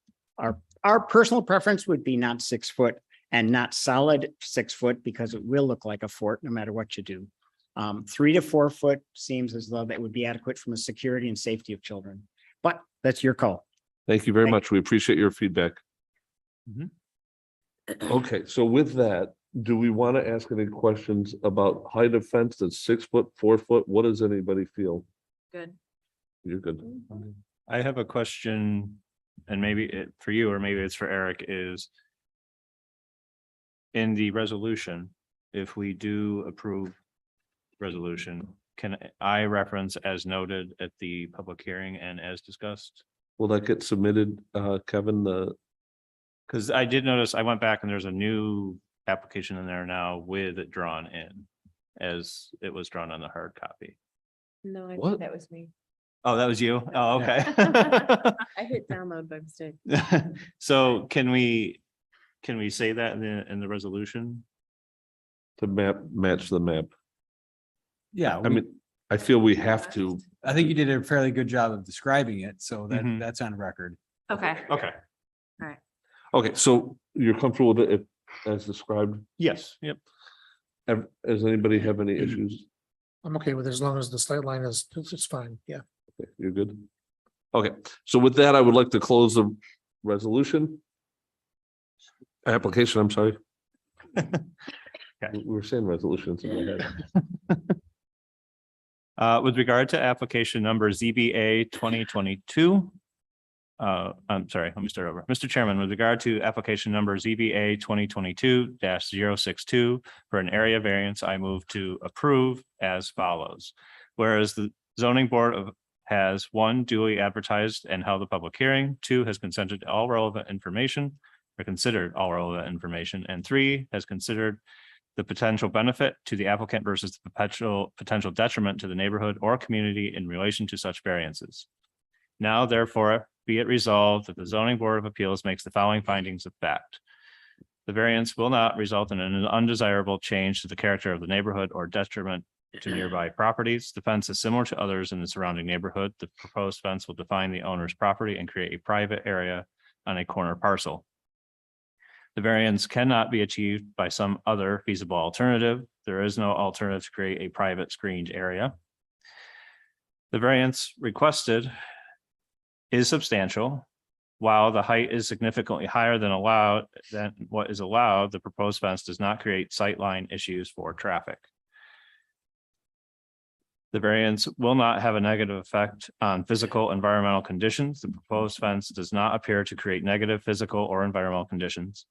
Our personal preference would be not 6 foot and not solid 6 foot because it will look like a fort no matter what you do. 3 to 4 foot seems as though that would be adequate from a security and safety of children, but that's your call.
Thank you very
Thank-
much. We appreciate your feedback.
Mhm.
Okay, so with that, do we want to ask any questions about height of fence that's 6 foot, 4 foot? What does anybody feel?
Good.
You're good.
I have a question, and maybe it for you, or maybe it's for Eric, is in the resolution, if we do approve resolution, can I reference as noted at the public hearing and as discussed?
Will that get submitted, Kevin,
Because I did notice, I went back and there's a new application in there now with it drawn in as it was drawn on the hard copy.
No, I
What?
think that was me.
Oh, that was you? Oh, okay.
I hit download by mistake.
So can we say that in the resolution?
to match the map?
Yeah,
I mean, I feel we have to.
I think you did a fairly good job of describing it, so
Mhm.
that's on record.
Okay.
Okay.
Okay, so you're comfortable with it as described?
Yes, yep.
Does anybody have any issues?
I'm okay with it as long as the sight line is, it's fine, yeah.
Okay, you're good. Okay, so with that, I would like to close the resolution. Application, I'm sorry. We were saying resolutions in my head.
With regard to application number ZBA 2022. I'm sorry, let me start over. Mr. Chairman, with regard to application number ZBA 2022-062 for an area variance, I move to approve as follows. Whereas the zoning board has 1, duly advertised and held a public hearing, 2, has consented to all relevant information or considered all relevant information, and 3, has considered the potential benefit to the applicant versus the potential detriment to the neighborhood or community in relation to such variances. Now, therefore, be it resolved that the zoning board of appeals makes the following findings of fact. The variance will not result in an undesirable change to the character of the neighborhood or detriment to nearby properties. The fence is similar to others in the surrounding neighborhood. The proposed fence will define the owner's property and create a private area on a corner parcel. The variance cannot be achieved by some other feasible alternative. There is no alternative to create a private screened area. The variance requested is substantial. While the height is significantly higher than what is allowed, the proposed fence does not create sightline issues for traffic. The variance will not have a negative effect on physical environmental conditions. The proposed fence does not appear to create negative physical or environmental conditions.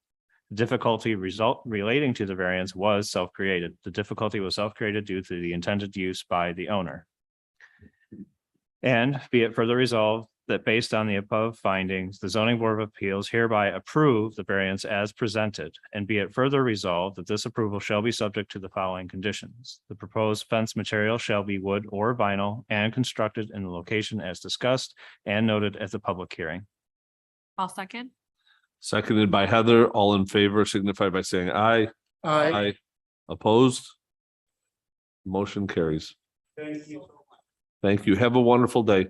The difficulty relating to the variance was self-created. The difficulty was self-created due to the intended use by the owner. And be it further resolved that based on the above findings, the zoning board of appeals hereby approve the variance as presented, and be it further resolved that this approval shall be subject to the following conditions. The proposed fence material shall be wood or vinyl and constructed in the location as discussed and noted at the public hearing.
I'll second.
Seconded by Heather, all in favor signify by saying aye.
I,
Opposed? Motion carries. Thank you. Have a wonderful day.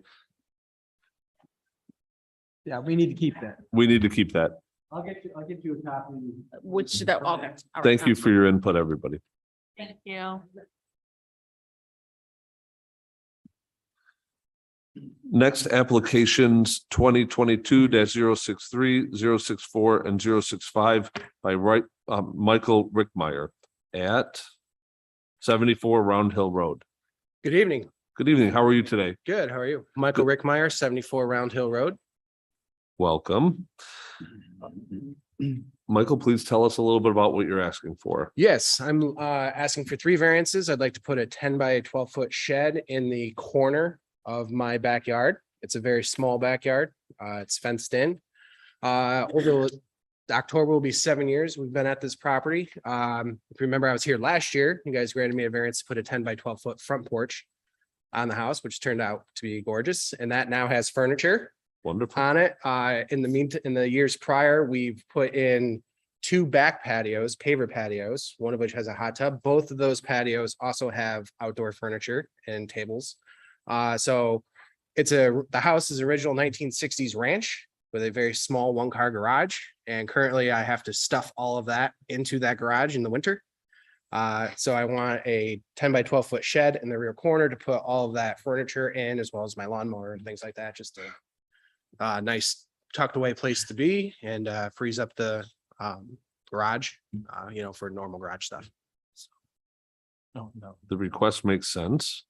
Yeah, we need to keep that.
We need to keep that.
I'll get you a copy.
Which the, okay. all right,
Thank you
sounds
for your input, everybody.
Thank you.
Next applications 2022-063, 064, and 065 by Michael Rickmeyer at 74 Round Hill Road.
Good evening.
Good evening. How are you today?
Good. How are you? Michael Rickmeyer, 74 Round Hill Road.
Welcome. Michael, please tell us a little bit about what you're asking for.
Yes, I'm asking for 3 variances. I'd like to put a 10 by 12 foot shed in the corner of my backyard. It's a very small backyard. It's fenced in. Over October will be 7 years we've been at this property. If you remember, I was here last year. You guys granted me a variance to put a 10 by 12 foot front porch on the house, which turned out to be gorgeous. And that now has furniture
Wonderful.
on it. In the years prior, we've put in two back patios, paver patios, one of which has a hot tub. Both of those patios also have outdoor furniture and tables. So the house is original 1960s ranch with a very small one-car garage. And currently I have to stuff all of that into that garage in the winter. So I want a 10 by 12 foot shed in the rear corner to put all of that furniture in, as well as my lawnmower and things like that. Just a nice tucked away place to be, and frees up the garage, for normal garage stuff.
No, the request makes sense.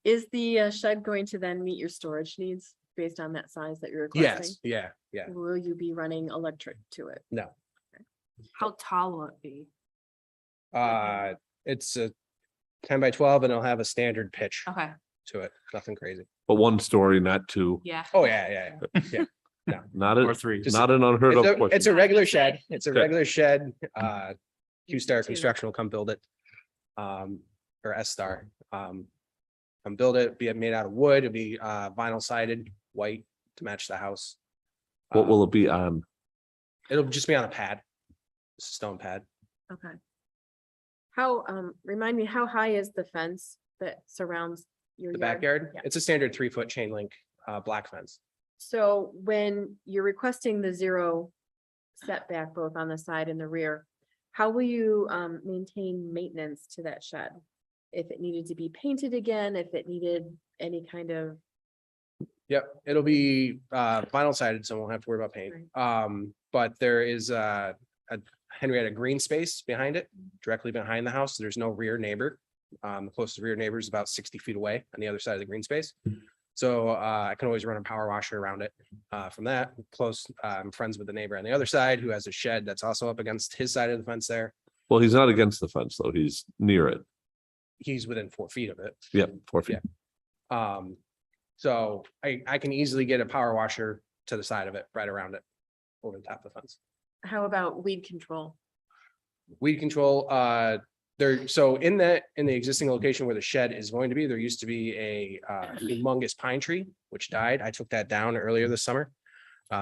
Is the shed going to then meet your storage needs based on that size that you're requesting?
Yes, yeah.
Will you be running electric to it?
No,
How tall will it be?
it's a 10 by 12 and it'll have a standard pitch
Okay,
to it. Nothing crazy.
But one story, not two.
yeah.
Oh, yeah.
Not
Or
a,
three.
not an unheard of
It's a
question.
regular shed. It's a
Okay.
regular shed. Q-Star
Two.
Construction will come build it. Or S-Star. Come build it, be made out of wood. It'll be vinyl sided, white to match the house.
What will it be on?
It'll just be on a pad. It's a stone pad.
Okay. How, remind me, how high is the fence that surrounds your
The
yard?
backyard,
Yeah.
it's a standard 3-foot chain link, black fence.
So when you're requesting the 0 setback both on the side and the rear, how will you maintain maintenance to that shed? If it needed to be painted again, if it needed any kind of,
Yep, it'll be vinyl sided, so we won't have to worry about paint. But there is a Henrietta green space behind it, directly behind the house. There's no rear neighbor. The closest rear neighbor is about 60 feet away on the other side of the green space. So I can always run a power washer around it. From that, close, I'm friends with the neighbor on the other side who has a shed that's also up against his side of the fence there.
Well, he's not against the fence, though. He's near it.
He's within 4 feet of it.
Yep, 4 feet.
So I can easily get a power washer to the side of it, right around it, over the top of the fence.
how about weed control?
Weed control, so in the existing location where the shed is going to be, there used to be a humongous pine tree, which died. I took that down earlier this summer.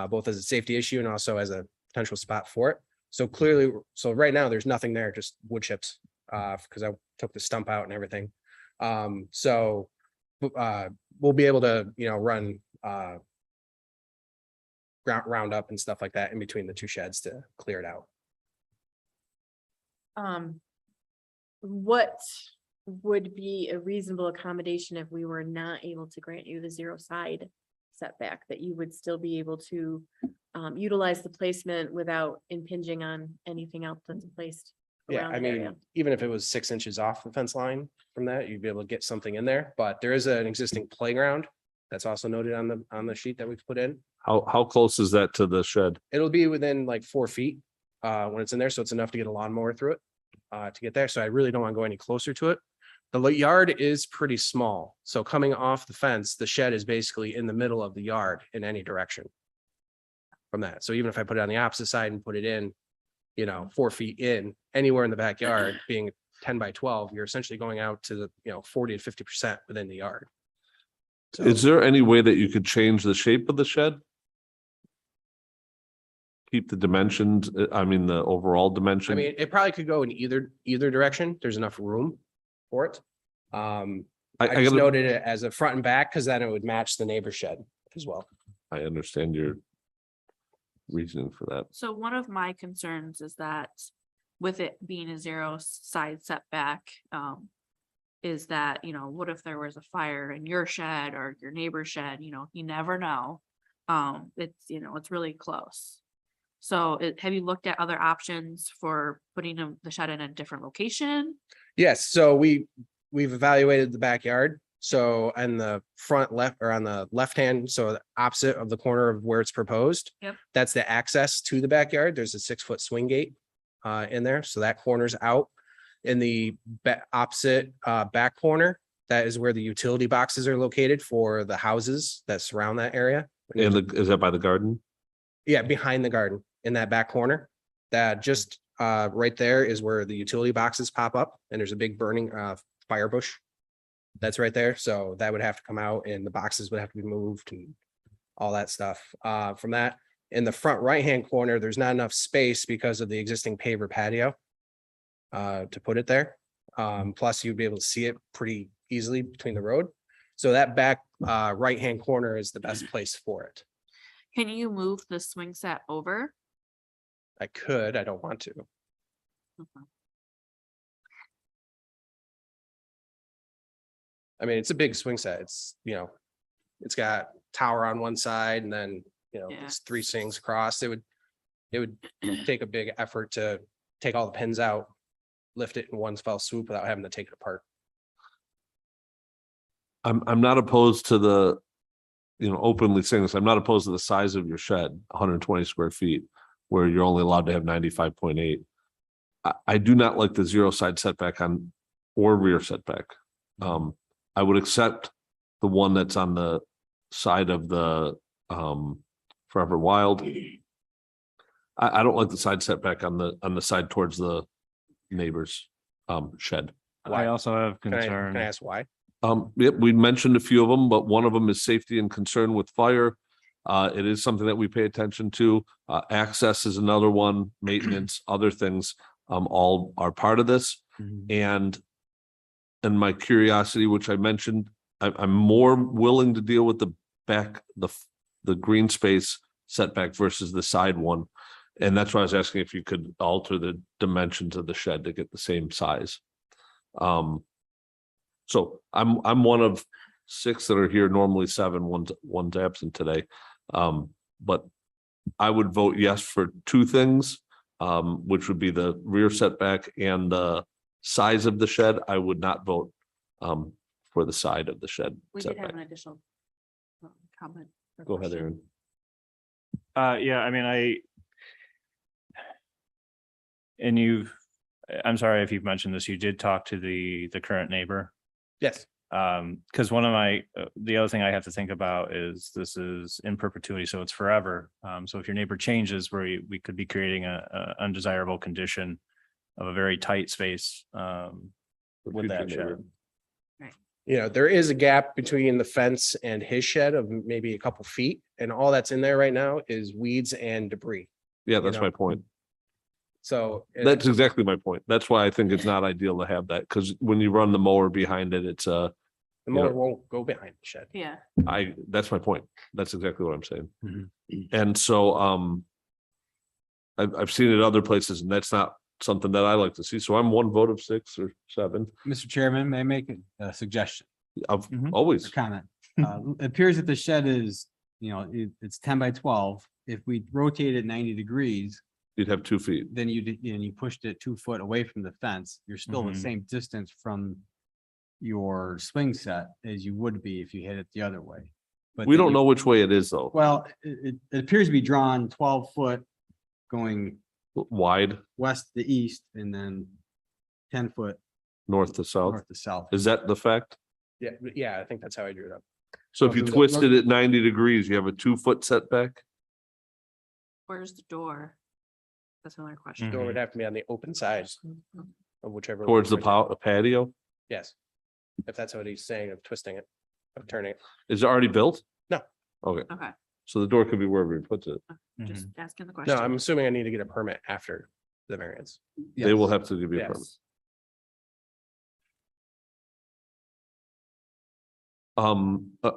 Both as a safety issue and also as a potential spot for it. So clearly, so right now, there's nothing there, just wood chips, because I took the stump out and everything. So we'll be able to, run round up and stuff like that in between the two sheds to clear it out.
What would be a reasonable accommodation if we were not able to grant you the 0 side setback, that you would still be able to utilize the placement without impinging on anything else that's placed
Yeah,
around
I
the
mean,
area?
even if it was 6 inches off the fence line from that, you'd be able to get something in there, but there is an existing playground. That's also noted on the sheet that we've put in.
How close is that to the shed?
It'll be within like 4 feet when it's in there, so it's enough to get a lawnmower through it to get there. So I really don't want to go any closer to it. The yard is pretty small, so coming off the fence, the shed is basically in the middle of the yard in any direction from that. So even if I put it on the opposite side and put it in, 4 feet in, anywhere in the backyard, being 10 by 12, you're essentially going out to the 40 to 50% within the yard. So
Is there any way that you could change the shape of the shed? Keep the dimensions, I mean, the overall dimension?
I mean, it probably could go in either direction. There's enough room for it. I just
gotta-
noted it as a front and back because then it would match the neighbor shed as well.
I understand your reasoning for that.
So one of my concerns is that with it being a 0 side setback, is that, what if there was a fire in your shed or your neighbor's shed, you never know. It's really close. So have you looked at other options for putting the shed in a different location?
Yes, so we've evaluated the backyard. So on the front left or on the left hand, so the opposite of the corner of where it's proposed.
Yep.
That's the access to the backyard. There's a 6-foot swing gate in there. So that corner's out. In the opposite back corner, that is where the utility boxes are located for the houses that surround that area.
And is that by the garden?
Yeah, behind the garden in that back corner. That just right there is where the utility boxes pop up and there's a big burning fire bush. That's right there. So that would have to come out and the boxes would have to be moved and all that stuff. From that, In the front right-hand corner, there's not enough space because of the existing paver patio to put it there. Plus you'd be able to see it pretty easily between the road. So that back right-hand corner is the best place for it.
Can you move the swing set over?
I could, I don't want to.
Okay.
I mean, it's a big swing set. It's, it's got tower on one side and then,
Yeah.
it's 3 swings across. It would take a big effort to take all the pins out, lift it in one fell swoop without having to take it apart.
I'm not opposed to the, openly saying this, I'm not opposed to the size of your shed, 120 square feet, where you're only allowed to have 95.8. I do not like the 0 side setback on or rear setback. I would accept the one that's on the side of the Forever Wild. I don't like the side setback on the side towards the neighbor's shed.
I also have
Can I
concern.
ask why?
Yep, we mentioned a few of them, but one of them is safety and concern with fire. It is something that we pay attention to. Access is another one, maintenance, other things, all are part of this. And my curiosity, which I mentioned, I'm more willing to deal with the back, the green space setback versus the side one. And that's why I was asking if you could alter the dimensions of the shed to get the same size. So I'm one of 6 that are here, normally 7, one's absent today. But I would vote yes for 2 things, which would be the rear setback and the size of the shed. I would not vote for the side of the shed
We did have
setback.
an additional comment. or
Go ahead,
question.
Aaron.
Yeah, I mean, I'm sorry if you've mentioned this, you did talk to the current neighbor.
Yes.
Because the other thing I have to think about is this is in perpetuity, so it's forever. So if your neighbor changes, we could be creating a undesirable condition of a very tight space with that shed.
There is a gap between the fence and his shed of maybe a couple feet, and all that's in there right now is weeds and debris.
Yeah, that's my point.
So
That's exactly my point. That's why I think it's not ideal to have that, because when you run the mower behind it, it's
the mower won't go behind the shed.
Yeah.
that's my point. That's exactly what I'm saying. And so I've seen it other places, and that's not something that I like to see. So I'm one vote of 6 or 7.
Mr. Chairman, may I make a suggestion,
Of
a
always.
comment? It appears that the shed is, it's 10 by 12. If we rotate it 90 degrees,
You'd have 2 feet.
then you pushed it 2 foot away from the fence, you're still the
Mhm.
same distance from your swing set as you would be if you hit it the other way. But
We
then
don't
you-
know which way it is though.
Well, it appears to be drawn 12 foot going
Wide,
west to east and then 10 foot
north to south.
north to south.
Is that the fact?
Yeah, I think that's how I drew it up.
So if you
Look-
twisted it 90 degrees, you have a 2-foot setback?
Where's the door? That's another question.
Door would have to be on the open side of whichever.
Towards the
one.
patio?
Yes. If that's what he's saying of twisting it, of turning it.
Is it already built?
No.
Okay,
Okay,
so the door could be wherever he puts it.
just asking the
No,
question.
I'm assuming I need to get a permit after the variance.
They will have to give you a
Yes.
permit.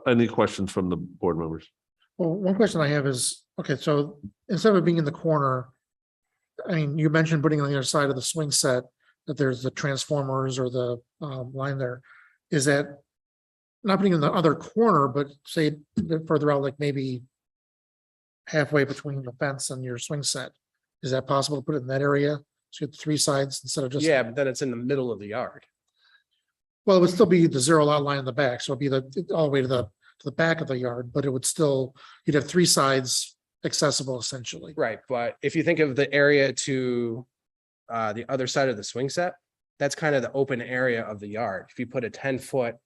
Any questions from the board members?
Well, one question I have is, okay, so instead of it being in the corner, I mean, you mentioned putting on the other side of the swing set, that there's the transformers or the line there. Is that not putting in the other corner, but say a bit further out, like maybe halfway between the fence and your swing set? Is that possible to put it in that area? So you have 3 sides instead of just.
Yeah, but then it's in the middle of the yard.
Well, it would still be the 0 lot line in the back, so it'd be all the way to the back of the yard, but it would still, you'd have 3 sides accessible essentially.
Right, but if you think of the area to the other side of the swing set, that's kind of the open area of the yard. If you put a 10-foot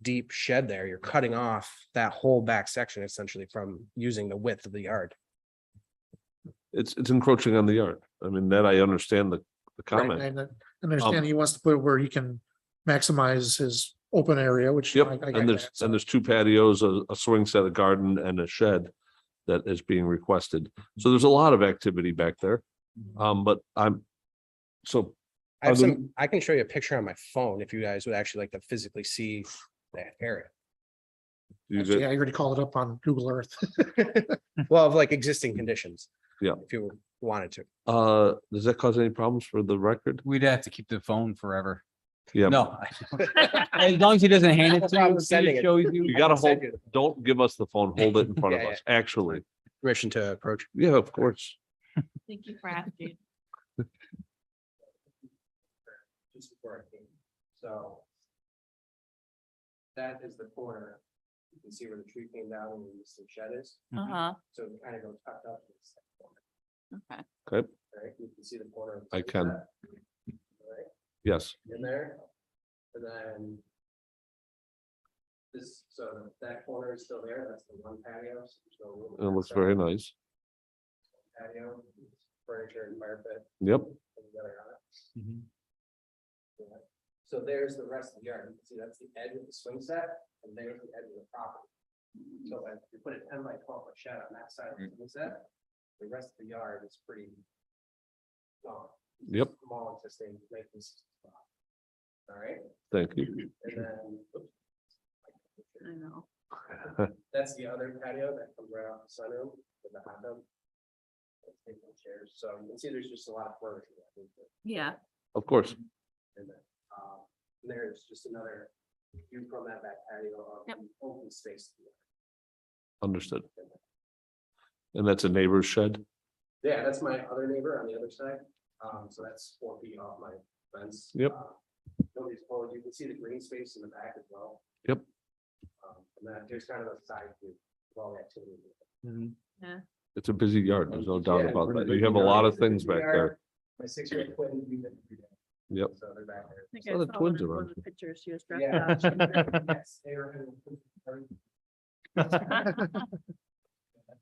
deep shed there, you're cutting off that whole back section essentially from using the width of the yard.
It's encroaching on the yard. I mean, that I understand the comment.
And I understand he wants to put it where he can maximize his open area, which.
Yep,
I get
and
that, so.
there's 2 patios, a swing set, a garden and a shed. that is being requested. So there's a lot of activity back there. But so.
I have
are there-
some, I can show you a picture on my phone if you guys would actually like to physically see that area.
you
Actually,
get-
I already called it up on Google Earth.
Well, of like existing conditions.
Yeah.
If you wanted to.
Does that cause any problems for the record?
We'd have to keep the phone forever.
Yeah.
No. As long as he doesn't hand it
That's
to
why
you,
I'm sending
he
it.
shows you.
You gotta
I'll send
hold,
you.
don't give us the phone, hold it in front of
Yeah,
us, actually.
Permission to approach.
Yeah, of course.
Thank you for asking.
Just before I came, so. That is the corner. You can see where the tree came down and where the shed is,
Uh-huh,
so it kind of goes tucked up. To the second corner,
okay.
Okay,
right? You can see the corner. of the
I can.
sunset, Right,
yes,
in there, and then. This, so that corner is still there, that's the one patio. So there's no room
it looks very nice.
Patio, furniture and fire pit.
Yep,
Together on it. Yeah. So there's the rest of the yard. You can see that's the edge of the swing set and there's the edge of the property. So if you put a 10 by 12 foot shed on that side of the swing set, the rest of the yard is pretty. Long.
Yep.
Small existing maintenance. All right,
thank you.
and then. oops.
I know.
That's the other patio that comes right off the sunroom with the hot tub. Table chairs, so you can see there's just a lot of furniture.
Yeah,
Of course,
And then, there's just another view from that back patio of
Yep.
open space.
understood. And that's a neighbor's shed?
Yeah, that's my other neighbor on the other side. So that's 4 feet off my fence.
Yep.
Nobody's pulling. You can see the green space in the back as well.
Yep.
And that there's kind of a side view of all the activity.
yeah.
It's a busy yard, there's no doubt
Yeah,
about
pretty
that.
big
You have a
yard.
lot of things back there.
My 6-year-old twin. We live every day,
Yep.
So they're back there.
I think
Saw
I
the
saw
twins
one of
around.
the pictures she was dressed
Yeah.
up.
Yes, they were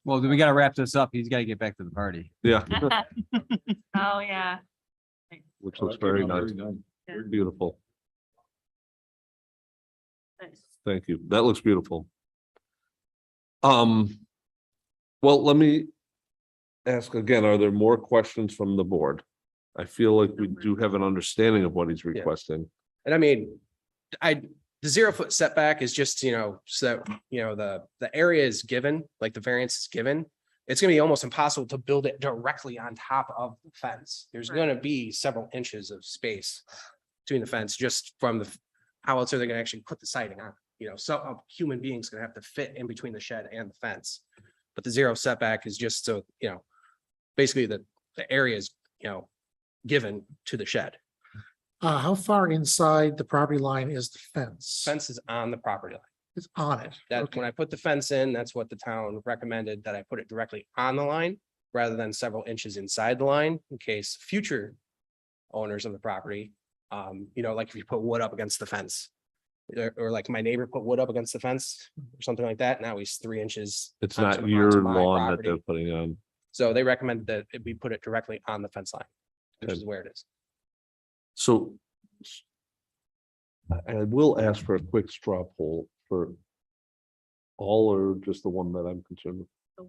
Well, we gotta wrap this up. He's gotta get back to the party.
Yeah,
Oh, yeah.
which looks very nice,
Yeah.
beautiful.
Nice.
Thank you. That looks beautiful. Well, let me ask again, are there more questions from the board? I feel like we do have an understanding of what he's requesting.
And I mean, the 0 foot setback is just, so that, the area is given, like the variance is given. It's gonna be almost impossible to build it directly on top of the fence. There's gonna be several inches of space between the fence, just from how else are they gonna actually put the siding on? So a human being's gonna have to fit in between the shed and the fence. But the 0 setback is just so, basically the area is, given to the shed.
How far inside the property line is the fence?
Fence is on the property line.
It's on it.
That
Okay.
when I put the fence in, that's what the town recommended, that I put it directly on the line rather than several inches inside the line in case future owners of the property, like if you put wood up against the fence. Or like my neighbor put wood up against the fence or something like that. Now he's 3 inches.
It's
onto-
not your
onto my
lawn that
property.
they're putting on.
So they recommended that we put it directly on the fence line, which
Okay.
is where it is.
So I will ask for a quick straw poll for all or just the one that I'm concerned with.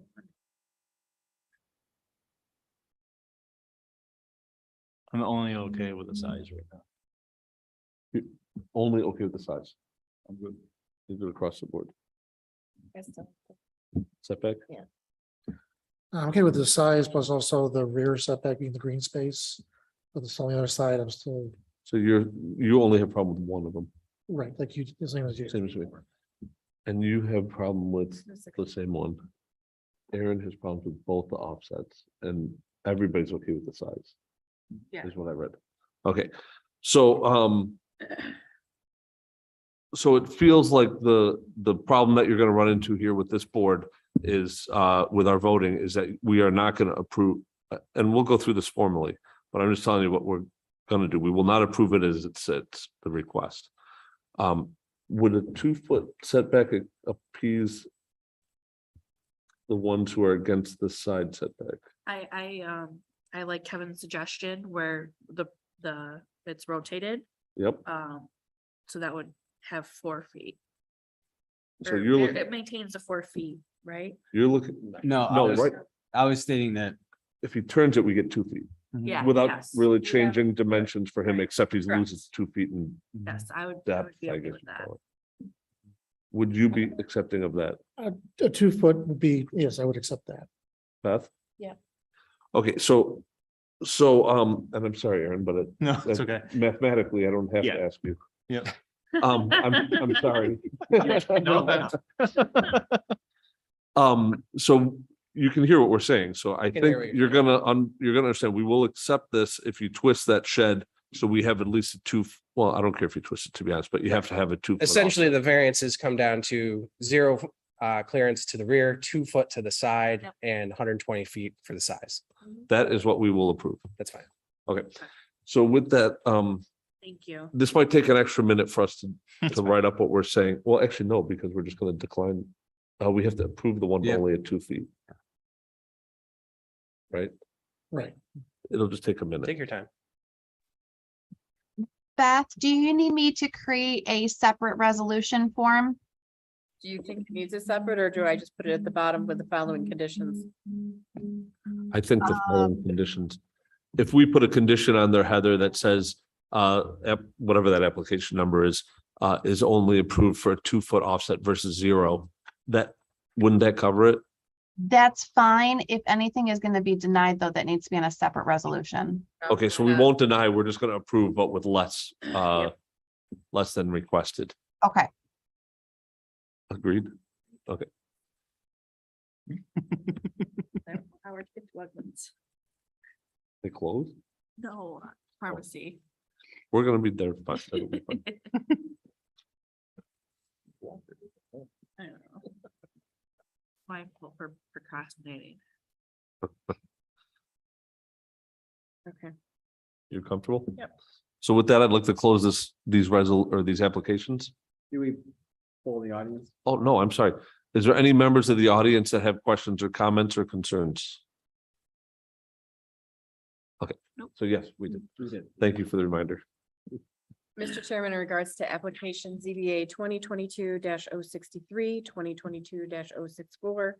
I'm only okay with the size right now.
Only okay with the size. I'm good. You're good across the board. Setback?
I'm okay with the size, plus also the rear setback being the green space. But on the other side, I'm still,
So you only have problem with one of them.
right, like you, the same as you.
Same as me. And you have problem with the same one. Aaron has problems with both the offsets and everybody's okay with the size.
Yeah.
Is what I read. Okay, so so it feels like the problem that you're gonna run into here with this board is with our voting is that we are not gonna approve, and we'll go through this formally, but I'm just telling you what we're gonna do. We will not approve it as it sits, the request. Would a 2-foot setback appease the ones who are against the side setback?
I like Kevin's suggestion where it's rotated,
Yep,
so that would have 4 feet.
So
Or
you're looking,
it maintains the 4 feet, right?
you're looking,
No,
no, right,
I was stating that
if he turns it, we get 2 feet.
Yeah.
Without
yes.
really
Yeah.
changing dimensions for him, except he's
Correct.
loses 2 feet in
Yes, I would
depth,
be
I
okay
guess.
with
you
that.
call it. Would you be accepting of that,
A 2 foot would be, yes, I would accept that.
Beth?
Yeah.
Okay, and I'm sorry, Aaron, but
No, it's okay.
mathematically, I don't have to
Yeah.
ask you.
Yep.
I'm sorry.
No.
So you can hear what we're saying, so I
can
think
hear what you're
you're gonna understand, we will accept this if you twist that shed. So we have at least a 2, well, I don't care if you twist it, to be honest, but you have to have a 2 foot
essentially
offset.
the variances come down to 0 clearance to the rear, 2 foot to the side,
Yep.
and 120 feet for the size.
That is what we will approve.
That's fine.
Okay, so with that,
Thank you.
this might take an extra minute for us to write up what we're saying. Well, actually, no, because we're just gonna decline. We have to approve the one
Yeah.
only at 2 feet. Right?
Right.
It'll just take a minute.
Take your time.
Beth, do you need me to create a separate resolution form?
Do you think it needs a separate, or do I just put it at the bottom with the following conditions?
I think the following conditions. If we put a condition on there, Heather, that says, whatever that application number is only approved for a 2 foot offset versus 0, wouldn't that cover it?
That's fine. If anything is going to be denied, though, that needs to be in a separate resolution.
Okay, so we won't deny, we're just gonna approve, but with less than requested.
Okay.
Agreed?
Howard, it's Wegmans.
They close?
No, pharmacy.
We're gonna be there. Fine, that'll be fine.
I don't know. My fault for procrastinating.
Okay.
You're comfortable?
Yep.
So with that, I'd like to close these applications.
Do we poll the audience?
Oh, no, I'm sorry. Is there any members of the audience that have questions or comments or concerns? Okay,
Nope.
so yes, we did.
We did.
Thank you for the reminder.
Mr. Chairman, in regards to application ZBA 2022-063, 2022-064,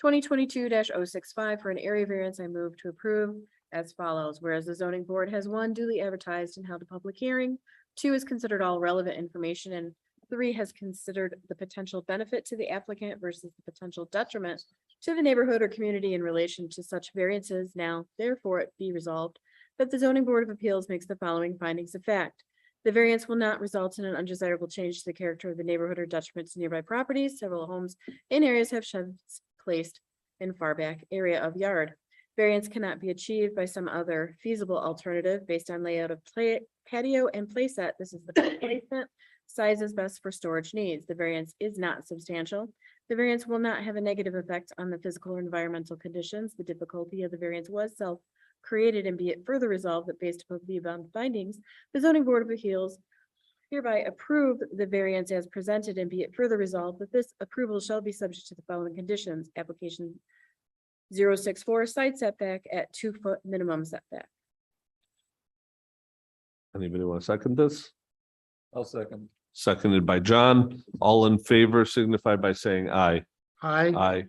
2022-065 for an area variance, I move to approve as follows. Whereas the zoning board has 1, duly advertised and held a public hearing, 2, has considered all relevant information, and 3, has considered the potential benefit to the applicant versus the potential detriment to the neighborhood or community in relation to such variances. Now, therefore, it be resolved that the zoning board of appeals makes the following findings of fact. The variance will not result in an undesirable change to the character of the neighborhood or detriment to nearby properties. Several homes in areas have sheds placed in far back area of yard. Variance cannot be achieved by some other feasible alternative based on layout of patio and playset. This is the placement. Size is best for storage needs. The variance is not substantial. The variance will not have a negative effect on the physical or environmental conditions. The difficulty of the variance was self-created, and be it further resolved that based upon the above findings, the zoning board of appeals hereby approve the variance as presented, and be it further resolved that this approval shall be subject to the following conditions. Application 064 side setback at 2 foot minimum setback.
Anybody want to second this?
I'll second.
Seconded by John. All in favor signify by saying aye.
Hi.
Aye.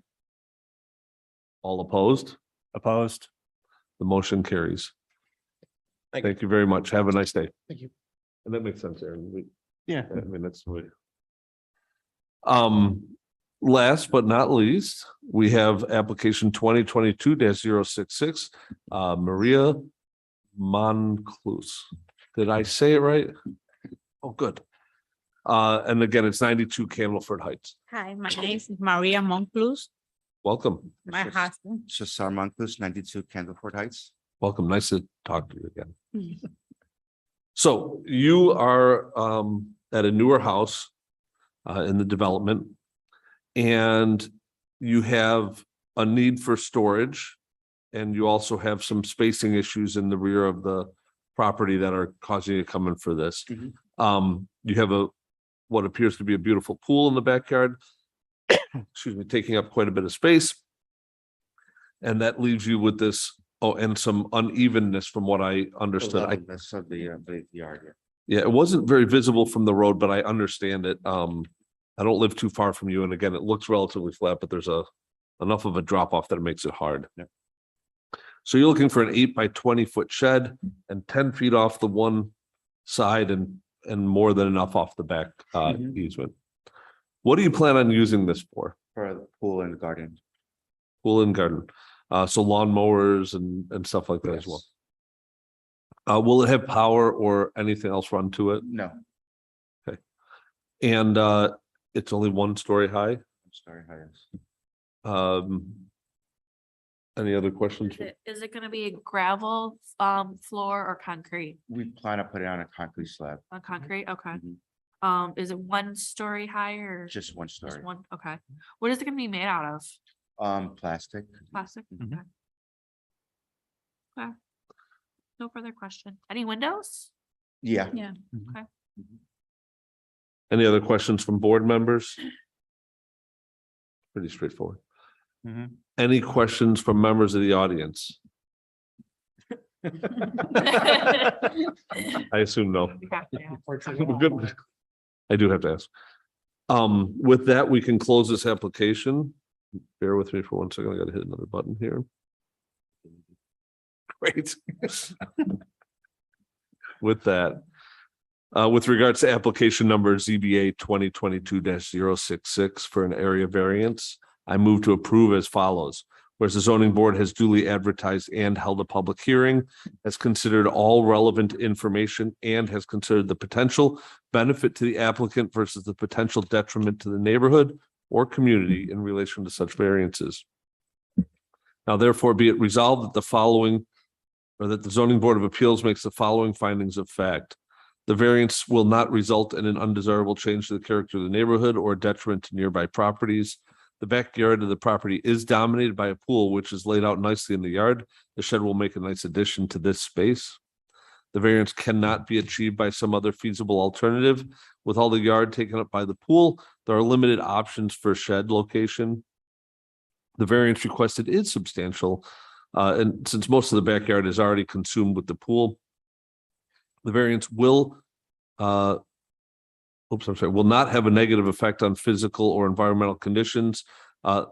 All opposed?
Opposed?
The motion carries.
Thank you.
Thank you very much. Have a nice day.
Thank you.
And that makes sense, Aaron.
Yeah.
I mean, that's the way. Last but not least, we have application 2022-066, Maria Monclus. Did I say it right? Oh, good. And again, it's 92 Camelford Heights.
Hi, my name is Maria Monclus.
Welcome.
My husband.
Cesar Monclus, 92 Candleford Heights.
Welcome. Nice to talk to you again. So you are at a newer house in the development, and you have a need for storage, and you also have some spacing issues in the rear of the property that are causing you to come in for this. You have what appears to be a beautiful pool in the backyard, excuse me, taking up quite a bit of space. And that leaves you with this, and some unevenness from what I understood.
That's of the yard, yeah.
Yeah, it wasn't very visible from the road, but I understand it. I don't live too far from you, and again, it looks relatively flat, but there's enough of a drop off that it makes it hard.
Yep.
So you're looking for an 8 by 20-foot shed and 10 feet off the one side and more than enough off the back easement. What do you plan on using this for?
For the pool and garden.
Pool and garden, so lawn mowers and stuff like that as well. Will it have power or anything else run to it?
No,
And it's only 1 story high.
I'm sorry. Hi, yes.
Any other questions?
Is it gonna be a gravel floor or concrete?
We plan to put it on a concrete slab.
On concrete, okay.
Mhm.
Is it 1 story high or?
Just one
Just
story.
one, okay. What is it gonna be made out of?
Plastic.
Plastic?
Mhm.
Okay. Okay. No further question. Any windows?
Yeah.
Yeah.
Okay.
Any other questions from board members? Pretty straightforward.
Mhm.
Any questions from members of the audience? I assume no.
We have to ask.
Good. I do have to ask. With that, we can close this application. Bear with me for 1 second. I gotta hit another button here. Great. With that, with regards to application number ZBA 2022-066 for an area variance, I move to approve as follows. Whereas the zoning board has duly advertised and held a public hearing, has considered all relevant information and has considered the potential benefit to the applicant versus the potential detriment to the neighborhood or community in relation to such variances. Now therefore be it resolved that the following, or that the zoning board of appeals makes the following findings of fact. The variance will not result in an undesirable change to the character of the neighborhood or detriment to nearby properties. The backyard of the property is dominated by a pool, which is laid out nicely in the yard. The shed will make a nice addition to this space. The variance cannot be achieved by some other feasible alternative. With all the yard taken up by the pool, there are limited options for shed location. The variance requested is substantial, and since most of the backyard is already consumed with the pool, the variance will will not have a negative effect on physical or environmental conditions. And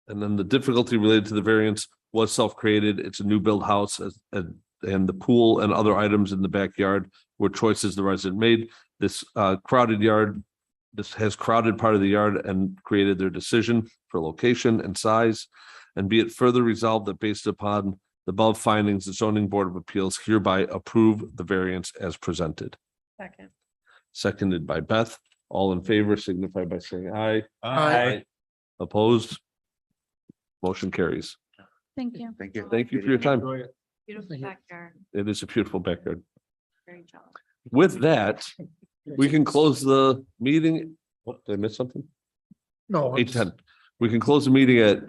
then the difficulty related to the variance was self-created. It's a new build house and the pool and other items in the backyard were choices the resident made. This crowded yard, this has crowded part of the yard and created their decision for location and size. And be it further resolved that based upon the above findings, the zoning board of appeals hereby approve the variance as presented.
Second.
Seconded by Beth. All in favor signify by saying aye.
Aye.
Opposed? Motion carries.
Thank you.
Thank you.
Thank you for your time.
Beautiful
Thank you.
backyard.
It is a beautiful backyard.
Very jealous.
With that, we can close the meeting. Oh, did I miss something?
No.
8:10. We can close the meeting at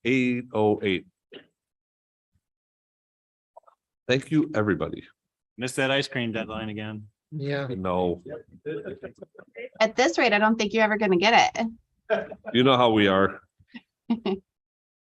8:08. Thank you, everybody.
Missed that ice cream deadline again.
Yeah.
No,
At this rate, I don't think you're ever gonna get it.
you know how we are.